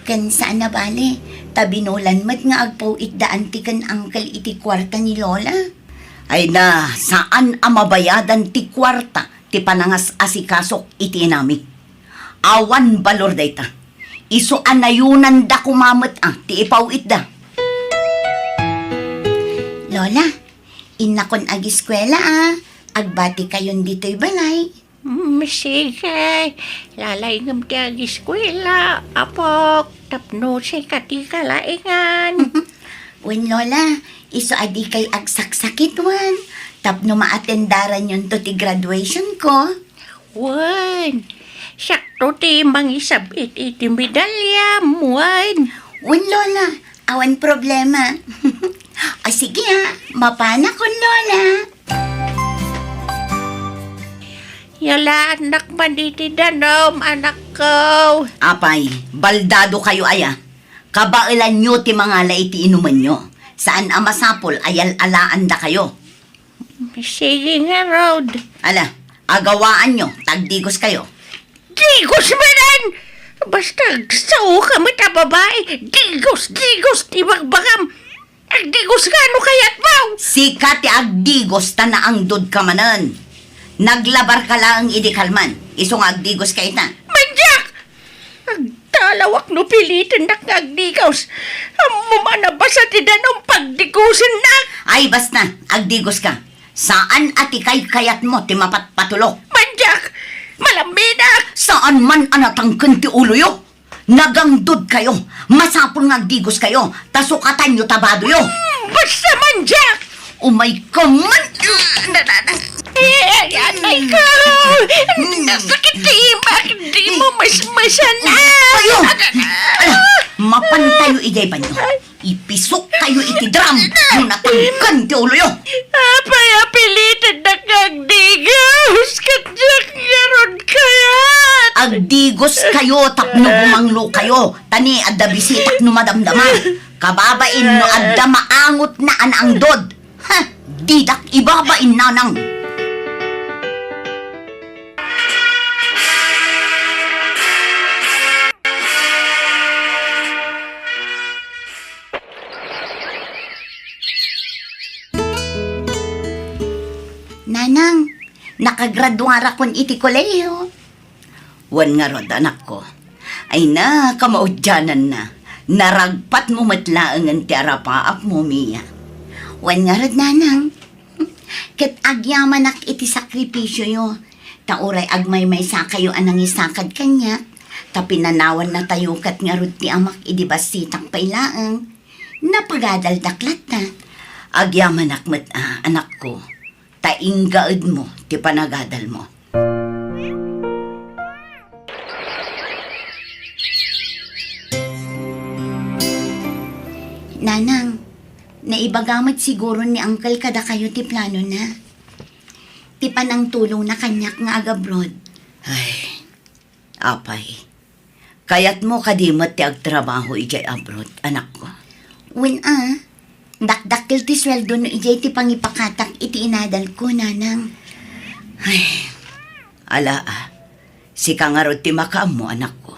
Kan saan na bali, tabinulan mat nga agpaw itdaan ti kan angkel iti kwarta ni Lola.
Ay na, saan amabayadan ti kwarta ti panangas asikasok iti inami. Awan balor dayta.
Iso anayunan da kumamot ti ipawit da. Lola, inakon ag-eskwela Agbati kayon dito'y balay.
Sige, lalay ngam ti ag-eskwela. Apok, tapno si kati kalaingan.
Wen Lola, iso adi kay agsaksakit wan. Tapno maatendaran yun to ti graduation ko.
Wan, sakto ti mangisabit iti medalya, wan.
Wen Lola, awan problema. Sige mapana kon Lola.
Yala, anak manditi danom, anak ko.
Apay, baldado kayo aya. Kabailan nyo ti mga laiti inuman nyo. Saan masapol ayal alaan da kayo.
Sige nga, Rod.
Ala, agawaan nyo, tagdigos kayo.
Digos manan! Basta sao ka mata babae, digos, ti bagbagam. Agdigos ka, ano kayat mo?
Sikat ti agdigos ta na ang dud ka manan. Naglabar ka lang idikalman. Isong agdigos kay ta.
Manjak! Agdalawak no pilitin na agdigos. Mumana ba sa tidanong pagdigusin na?
Ay basta, agdigos ka. Saan ati kay kayat mo ti mapatpatulo?
Manjak! Malamina!
Saan man anatangken ti ulo yo? Nagangdud kayo. Masapol nga agdigos kayo. Tasukatan nyo tabado yo.
Basta manjak!
Umay ka man!
Anay ko! Nasakit bakit di mo masmasan na?
Kayo! Ala, mapantayo ijay pa nyo. Ipisok kayo iti drum. Yung natangkan ti ulo yo.
Apay apilitan na kagdigos! Kadyak yaron kayat!
Agdigos kayo, tapno bumanglo kayo. Tani, adda bisitak no madamdama. Kababain no adda maangot na anaang dod. Ha, didak ibabain nanang. Nanang, nakagraduara kon iti kolehiyo. Wan nga rod, anak ko. Ay na, kamaudyanan na. Naragpat mo matlaang ang tiarapaap mo, Mia. Wan nga rod, nanang. Ket agyaman ak iti sakripisyo yo. Tauray agmay-may sa kayo anang isakad kanya. Tapinanawan na tayo kat nga rod ti amak idibasitak pailaang. Napagadaldaklat na. Agyaman ak anak ko. Tainggaed mo, ti panagadal mo. Nanang, naibagamit siguro ni Uncle kada kayo ti plano na. Ti panang tulong na kanyak nga agabroad. Ay, apay. Kayat mo kadimot ti agtrabaho ijay abroad, anak ko. When dakdakil ti sweldo no ijay ti pangipakatak iti inadal ko, nanang. Ay, ala si kangarod ti makaam mo, anak ko.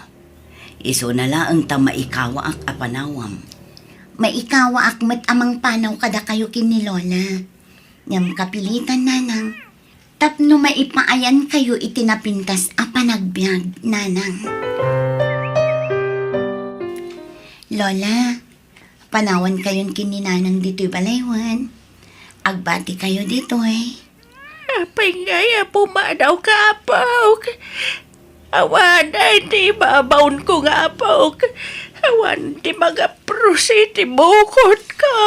Iso na laang ta maikawa ak apanawam. Maikawa ak met amang panaw kada kayo kin ni Lola. Ngam kapilitan, nanang. Tapno maipaayan kayo itinapintas apanagbiag, nanang. Lola, panawan kayon kininanang dito'y balaywan. Agbati kayo dito'y.
Apay ngaya pumadaw ka, apaw. Awan ay di babaon ko nga, apaw. Awan di mag-aprusi ti bukod ko.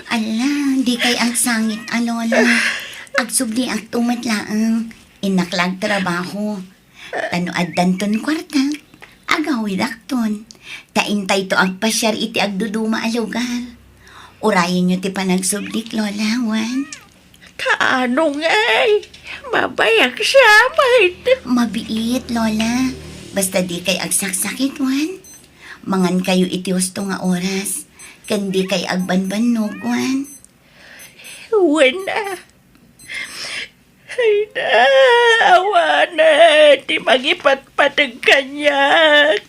Ala, di kay ang sangit, Lola. Agsubli ang tumatlaang. Inaklag trabaho. Tano addanton kwarta. Agawid akton. Taintay to agpasyar iti agduduma a lugar. Urayin nyo ti panagsublik, Lola, wan.
Kaano ngay? Mabayag siya, mahit.
Mabiit, Lola. Basta di kay agsaksakit, wan. Mangan kayo iti husto nga oras. Kandi kay agbanbanog, wan.
Wala. Ay na, awa na. Di magipatpatag kanyak.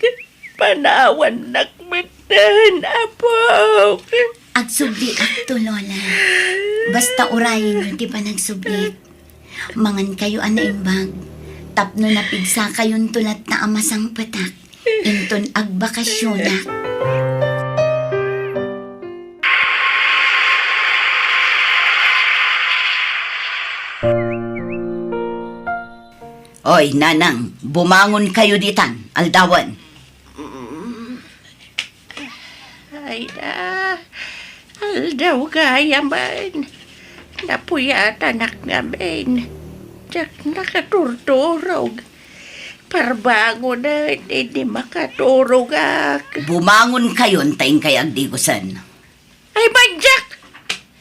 Panawan nakmitan, apo.
Agsubli akto, Lola. Basta urayin nyo ti panagsublit. Mangan kayo anaimbag. Tapno napigsa kayon tulat na amasang patak. Inton agbakasyon na. Oy, nanang, bumangon kayo ditan, aldawan.
Ay na, aldaw kaya man. Napuyatan anak namin. Diyak nakaturturog. Parbango na, hindi makaturog ak.
Bumangon kayo, taing kay agdigusan.
Ay manjak!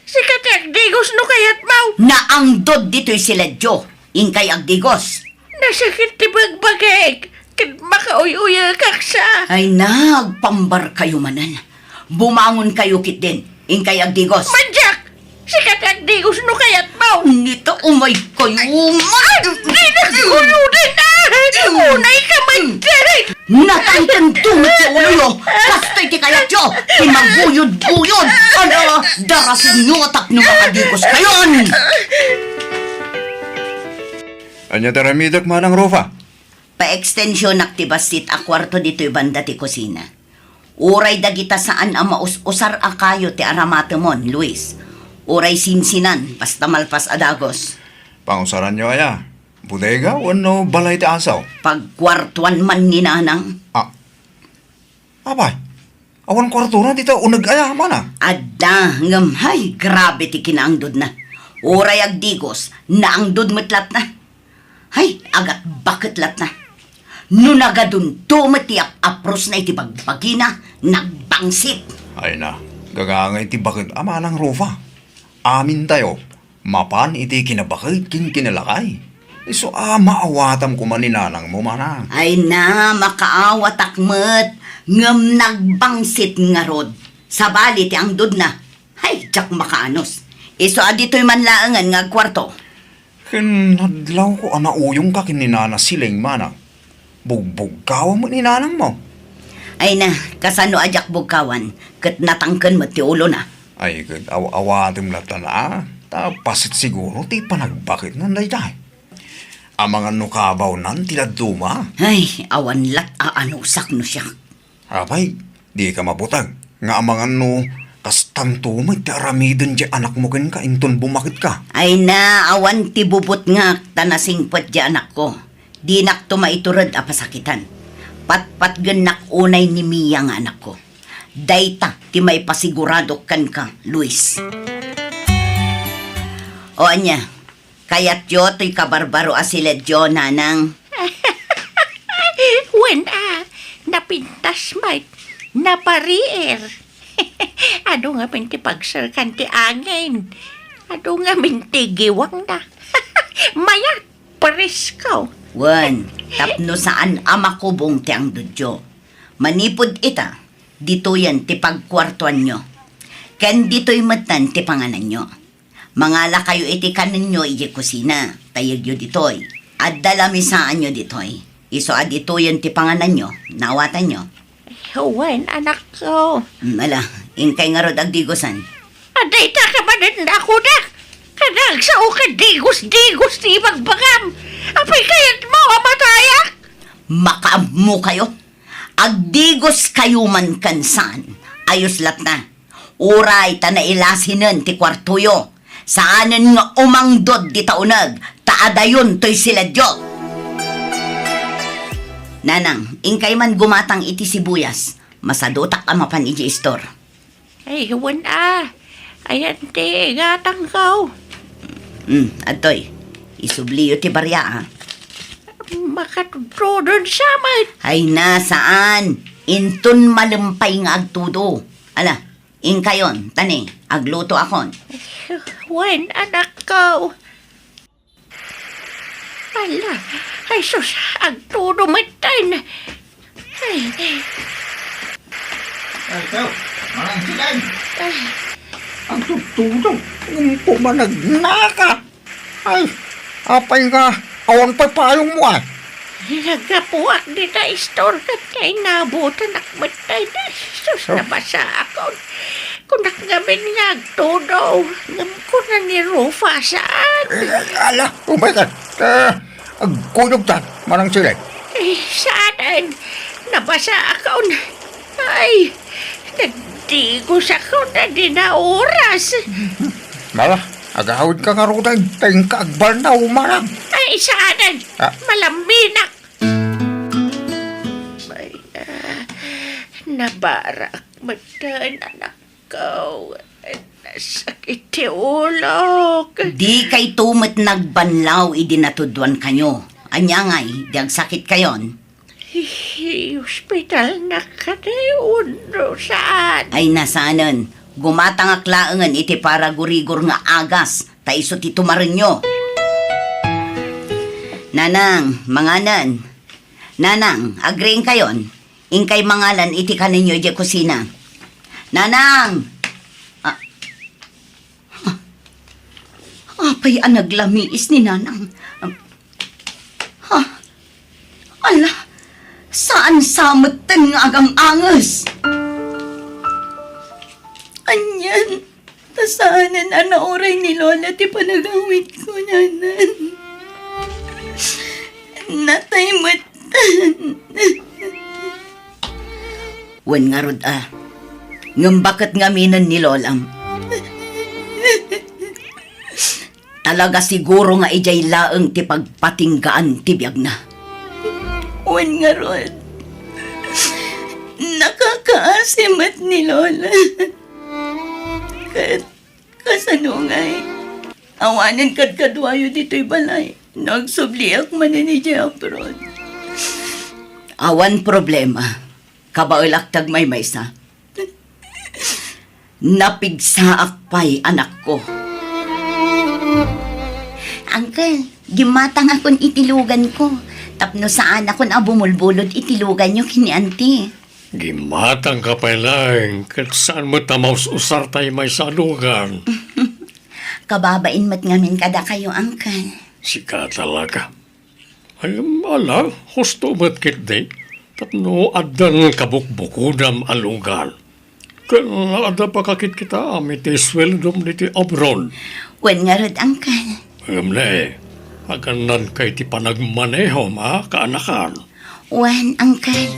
Sikat agdigos no kayat mau.
Naangdod dito'y sila Jo, ingkay agdigos.
Nasakit ti bagbagay. Kat makauy-uya kaksa.
Ay nagpambar kayo manan. Bumangon kayo kit din, ingkay agdigos.
Manjak! Sikat agdigos no kayat mau.
Nito umay kayo.
Ulo din na! Unay ka manjak!
Natangkan tumit si ulo yo. Kastoy ti kaya Jo. Ti magbuyod-buyod. Ano, darasin nyo tak nyo makadigos kayon.
Anya taramidak manang Rofa?
Pa-extension aktibasit a kwarto dito'y banda ti kusina. Uray dagita saan ang maus-usar a kayo ti aramatemon, Luis. Uray sinsinan, basta malpas adagos.
Pangusaran nyo aya. Bodega o no balay ti asaw?
Pagkwartuan man ni nanang,
Abay, awan kwarto na dito unag aya mana.
adda ngam, hay, grabe ti kinaangdod na. Uray agdigos, naangdod metlat na. Hay, agat bakit lat na. Nunagadun tumatiyak apros na iti bagbagina, nagbangsit.
Ay na, gagangay ti bakit amanang Rofa. Amin tayo, mapan iti kinabakit kin kinalakay. Iso maawatam ko man ni nanang mo manang.
Ay na, makaawat akmet, ngam nagbangsit nga rod. Sabali ti angdod na. Hay, jak makaanos. Iso adito'y manlaangan nga kwarto.
Kinadlaw ko anauyong ka kin ni nana siling manang. Bugbog kawa mo ni nanang mo.
Ay na, kasano ajak bugkawan, kat natangken mo ti ulo na.
Ay, good. Awatim na tana. Tapasit siguro ti panagbakit nan dayday. Ang mga nukabaw nan tiladuma.
Ay, awan lat aanusak no siya.
Abay, di ka mabutag. Nga ang mga no, kastanto mo ti aramidin di anak mo kin ka inton bumakit ka.
Ay na, awan ti bubot nga, tanasingpot di anak ko. Di nak tumaiturad apasakitan. Pat-pat ganak unay ni Mia nga anak ko. Dayta, ti may pasigurado kan ka, Luis. O anya, kayat yo to'y kabarbaro asilad yo, nanang.
When napintas may naparier. Ado nga minti pagsarkan ti angin. Ado nga minti giwang na. Mayat, pariskaw.
Wan, tapno saan amakubong ti ang dudyo. Manipod ita, dito yan ti pagkwartuan nyo. Ken dito'y matan ti panganan nyo. Mangala kayo iti kanin nyo iji kusina, tayag nyo dito'y. At dalamisaan nyo dito'y. Iso ad ito yan ti panganan nyo, nawatan nyo.
Huwen, anak ko.
Ala, ingkay nga rod agdigosan.
Aday ta ka ba din ako na? Kanag sa o kadigos-digos ti magbagam. Apay kayat mo amatayak?
Makaamo kayo. Agdigos kayo man kansan. Ayos lat na. Uray ta nailasinan ti kwartuyo. Saanen nga umangdod di taunag. Taadayon to'y sila Diyo. Nanang, ingkay man gumatang iti sibuyas. Masadotak ang mapan iti store.
Ay, huwen Ayan ti, gatang kaw.
Atoy. Isubliyo ti barya,
Makatutudon sa man.
Ay nasaan? Inton malumpay nga agtudo. Ala, ingkayon, tani, agluto akon.
Huwen, anak ko. Ala, ay sus, agtudo matay na. Ay,
Ikaw, manang silan.
ay,
Ang tutulong, kung pumanagnaka. Ay, apay nga, awan pa payong mo ah.
nagapuak di na istor kat kay nabutan akmatay na. Sus, nabasa ako. Kung nakagamin nga agtudo, ngam ko na ni Rufa saan.
Ala, umay ka. Agkuyog tan, manang silan.
Ay, saan? nabasa ako na. Ay, nagdigos ako na din na oras.
Mala, agawid ka nga rin. Tayong kaagbar na umarang.
Ay, saanan.
Ah.
Malaminak. May nabarak magdan anak ko. Nasakit ti ulok.
Di kay tumat nagbanlaw idinatudwan kanyo. Anya ngay, di sakit kayon.
Hospital na ka na yun. Saan?
Ay nasanan, gumatang aklaangan iti para gurigor nga agas, taiso ti tumarinyo. Nanang, manganan. Nanang, agreeing kayon. Ingkay mangalan iti kaninyo di kusina. Nanang! Apay ang naglamiis ni Nanang. Ala, saan samatan nga agang angas? Anyan, tasanan na nauray ni Lola ti panagawit ko, Nanan. Natay matan. Wan nga rod ngambakit nga minan ni Lolam. Talaga siguro nga ijay laeng ti pagpatinggaan ti biyag na. Wan nga rod. Nakakaasimat ni Lola. Kasanungay. Awanan kad kadwayo dito'y balay. Nagsubliak man ni Jeffrod. Awan problema. Kabaulaktag may maysa. Napigsaak pa'y anak ko. Uncle, gimatang akong itilugan ko. Tapno saan akong abumulbulod itilugan nyo kini auntie.
Gimatang ka pa lang, kat saan mo tamaws usar tayo may salugan.
Kababain mat ngamin kada kayo, uncle.
Sika talaga. Ay, ala, husto mat kit day. Tapno adan kabukbukudam alugan. Kaya ada pa kakit kita, amit isweldom niti abron.
Wen nga rod, uncle.
Ayam na aganan kay ti panagmaneho, kaanakan.
Wen, uncle.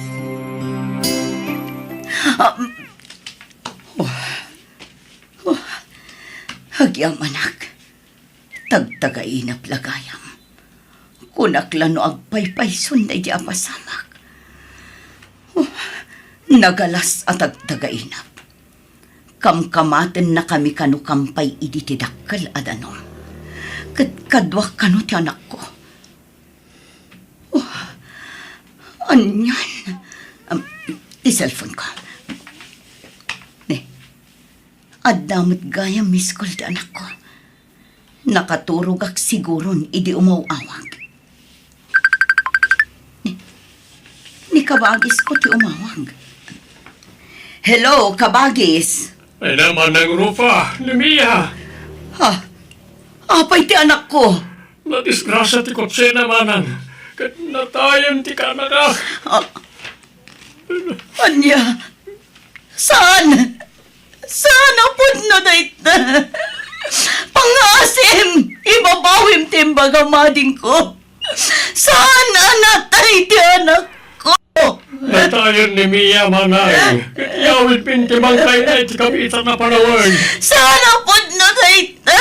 Hagyam anak. Tagtagainap lagayam. Kunaklano agpaypay sunday di apasamak. Nagalas at agtagainap. Kamkamaten na kami kanukampay iditidakkel adanom. Kadwa kanu ti anak ko. Anyan. Ti cellphone ko. Adamot gaya miss call ti anak ko. Nakaturog ak siguron idi umawawag. Ni kabagis ko ti umawag. Hello, kabagis.
Ay naman ng rupa, Lumia.
Apay ti anak ko.
Nadisgrasya ti kotse naman. Kat natayan ti kanaka.
Anya? Saan? Saan apod na dayta? Pangasim! Ibabawim timbagamading ko. Saan anatay ti anak ko?
Natayan ni Mia manay. Yawit pintimang kayo na iti kapitan na panawag.
Saan apod na dayta?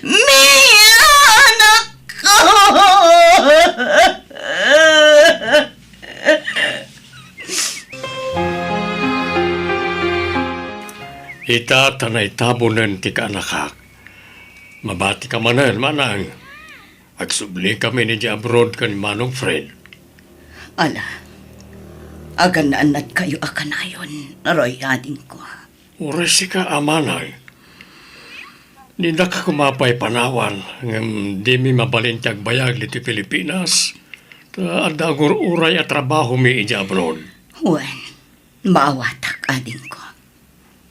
Mia, anak ko!
Ita tanay tabunan ti kanakak. Mabati ka manan, manang. Agsubli kami ni abroad kan Manong Fred.
Ala, agananat kayo akanayon, Roy, ading ko.
Uresi ka amanay. Ninda ka kumapay panawan ngam di mi mabalintyag bayag liti Pilipinas. Ta adagur uray at trabaho mi ija abroad.
Wen, maawatak ading ko.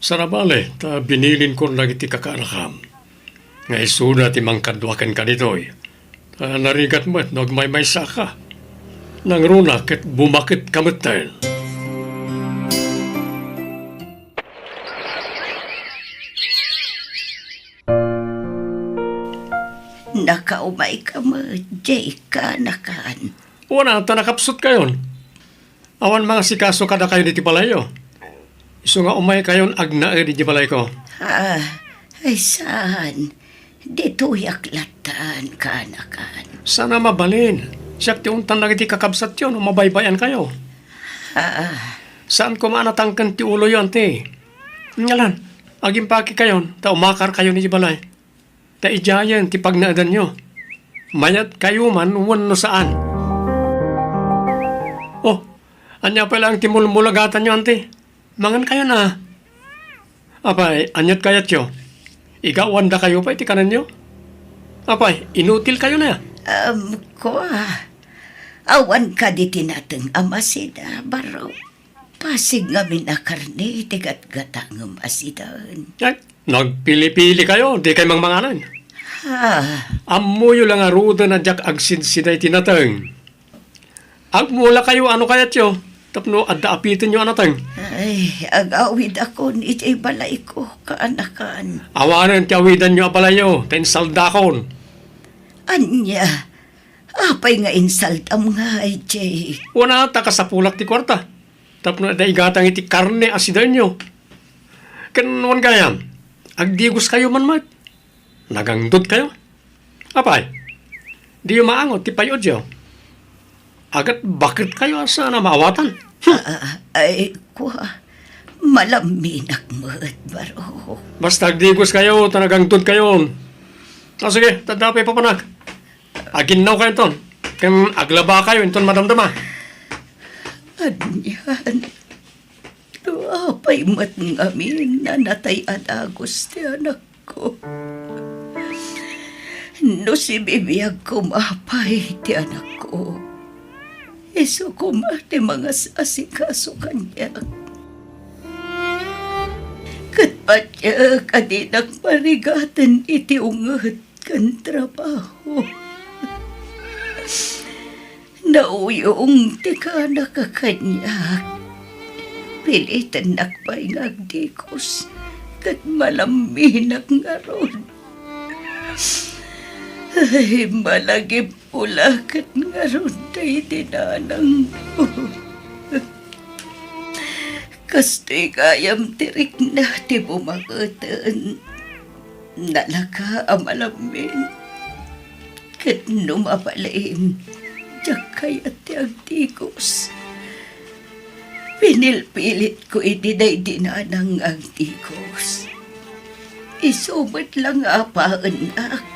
Sarabale, ta binilin ko lagi ti kakanakam. Nga isuna ti mangkadwakan ka ditoy. Ta narigat mo't nagmay-may saka. Nang runa ket bumakit kameten.
Nakaumay ka mo, Jay ka nakan.
Wala, tanakapsot kayon. Awan mga sikaso kada kayo diti balayo. Iso nga umay kayon agnae di balay ko.
Ay saan? Dito yaklatan kanakan.
Sana mabalin. Siyak ti untan lagi ti kakabsat yun, o mabaybayan kayo. Saan ko maanatangkan ti ulo yun, ti? Ngalan, aging paki kayon, ta umakar kayo ni balay. Ta ijayan ti pagnaadan nyo. Mayat kayo man, no saan. Oh, anya pala ang timulmulagatan nyo, ante. Mangan kayo na. Apay, anyat kayat yo. Igawanda kayo pa iti kanan nyo. Apay, inutil kayo na.
Awan ka di tinateng amasida, baro. Pasig nga minakarni, tigat-gata ng asidan.
Ay, nagpili-pili kayo, di kayo mangmanganan. Amuyo lang aruda na jak agsidsiday tinateng. Agmula kayo ano kayat yo. Tapno adda apitin nyo anateng.
Ay, agawid ako ni iti balay ko, kaanakan.
Awanan ti awidan nyo apalayo, tensaldakon.
Anya, apay nga insaltam nga ay Jay.
Wana ta kasapulak ti kwarta. Tapno adda igatang iti karne asidan nyo. Kanuan gayam, agdigos kayo man mat. Nagangdod kayo. Apay, di yung maangot ti payod yo. Agat bakit kayo asa na maawatan?
Ay, kwa, malaminak mo't baro.
Basta agdigos kayo, tanagangdod kayo. Sige, tadapay papanag. Aginaw kayo ton. Kan aglaba kayo, inton madamdama.
Anyan, apay mat ngamin na natay adagos ti anak ko. No si bibiyag kumapay ti anak ko. Iso kumate mga asikaso kanya. Katpatya kadinak marigatan iti ungat kan trabaho. Nauyong ti ka nakakanya. Pilitan nakpay ngagdikos kat malaminak nga ron. Ay, malagip ulakat nga ron tayo dinanang ko. Kasto'y kayam tirik na ti bumakatan. Nalaka amalamin. Kat numapalain, diyak kayat ti agtikos. Pinilpilit ko itiday dinanang agtikos. Isumat lang apaan ak.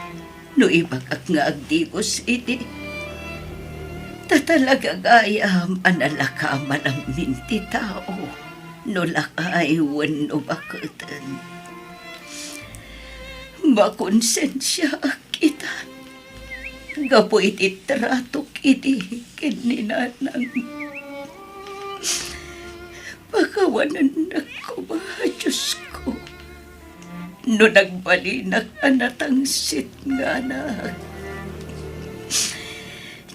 No ibagak nga agdikos iti. Tatalaga gayam analaka manang minti tao. No lakay wano bakatan. Makonsensya kita. Gapo iti tratok iti kininanang. Pakawanan na ko ba, Diyos ko. No nagbalinak anatang sit nga na.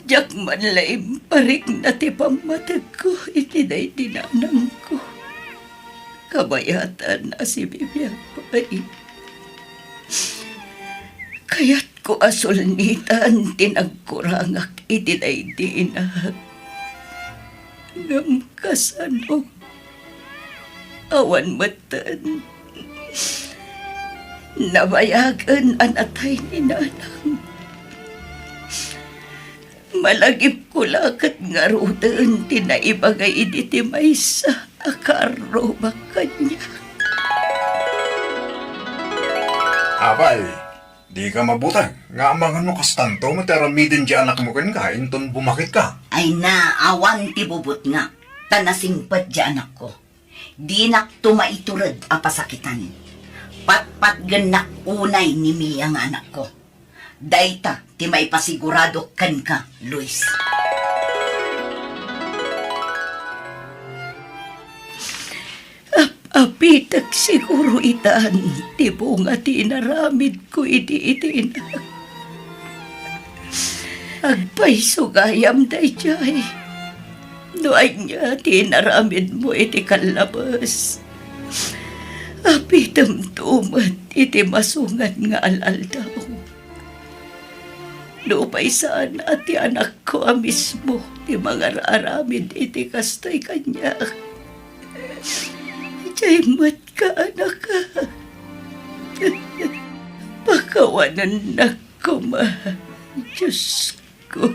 Diyak man laim parik na ti pamatag ko iti day dinanang ko. Kabayatan na si bibiyang pay. Kaya't ko asulnitan tinagkurangak iti day dinag. Ngam kasano awan matan. Nabayagan anatay ni nanang. Malagip ko lakat nga rutan tinaibagay iti may sa akarobak kanya.
Abay, di ka mabutang. Nga amangan mo kastanto, mataramidin di anak mo kan ka, inton bumakit ka.
Ay na, awan ti bubut nga. Tanasingpat di anak ko. Di nak tumaiturad apasakitan. Patpat ganak unay ni Mia nga anak ko. Dayta, ti may pasigurado kan ka, Luis.
Apitak siguro itan, ti bunga tinaramid ko iti na. Agpay sugayam day jay. Doay niya tinaramid mo iti kalabas. Apitam tumat iti masungan nga alal daw. Lupay saan ati anak ko mismo, ti mga aramid iti kastoy kanya. Diyay mat ka, anak ka. Pakawanan na ko, ma. Diyos ko.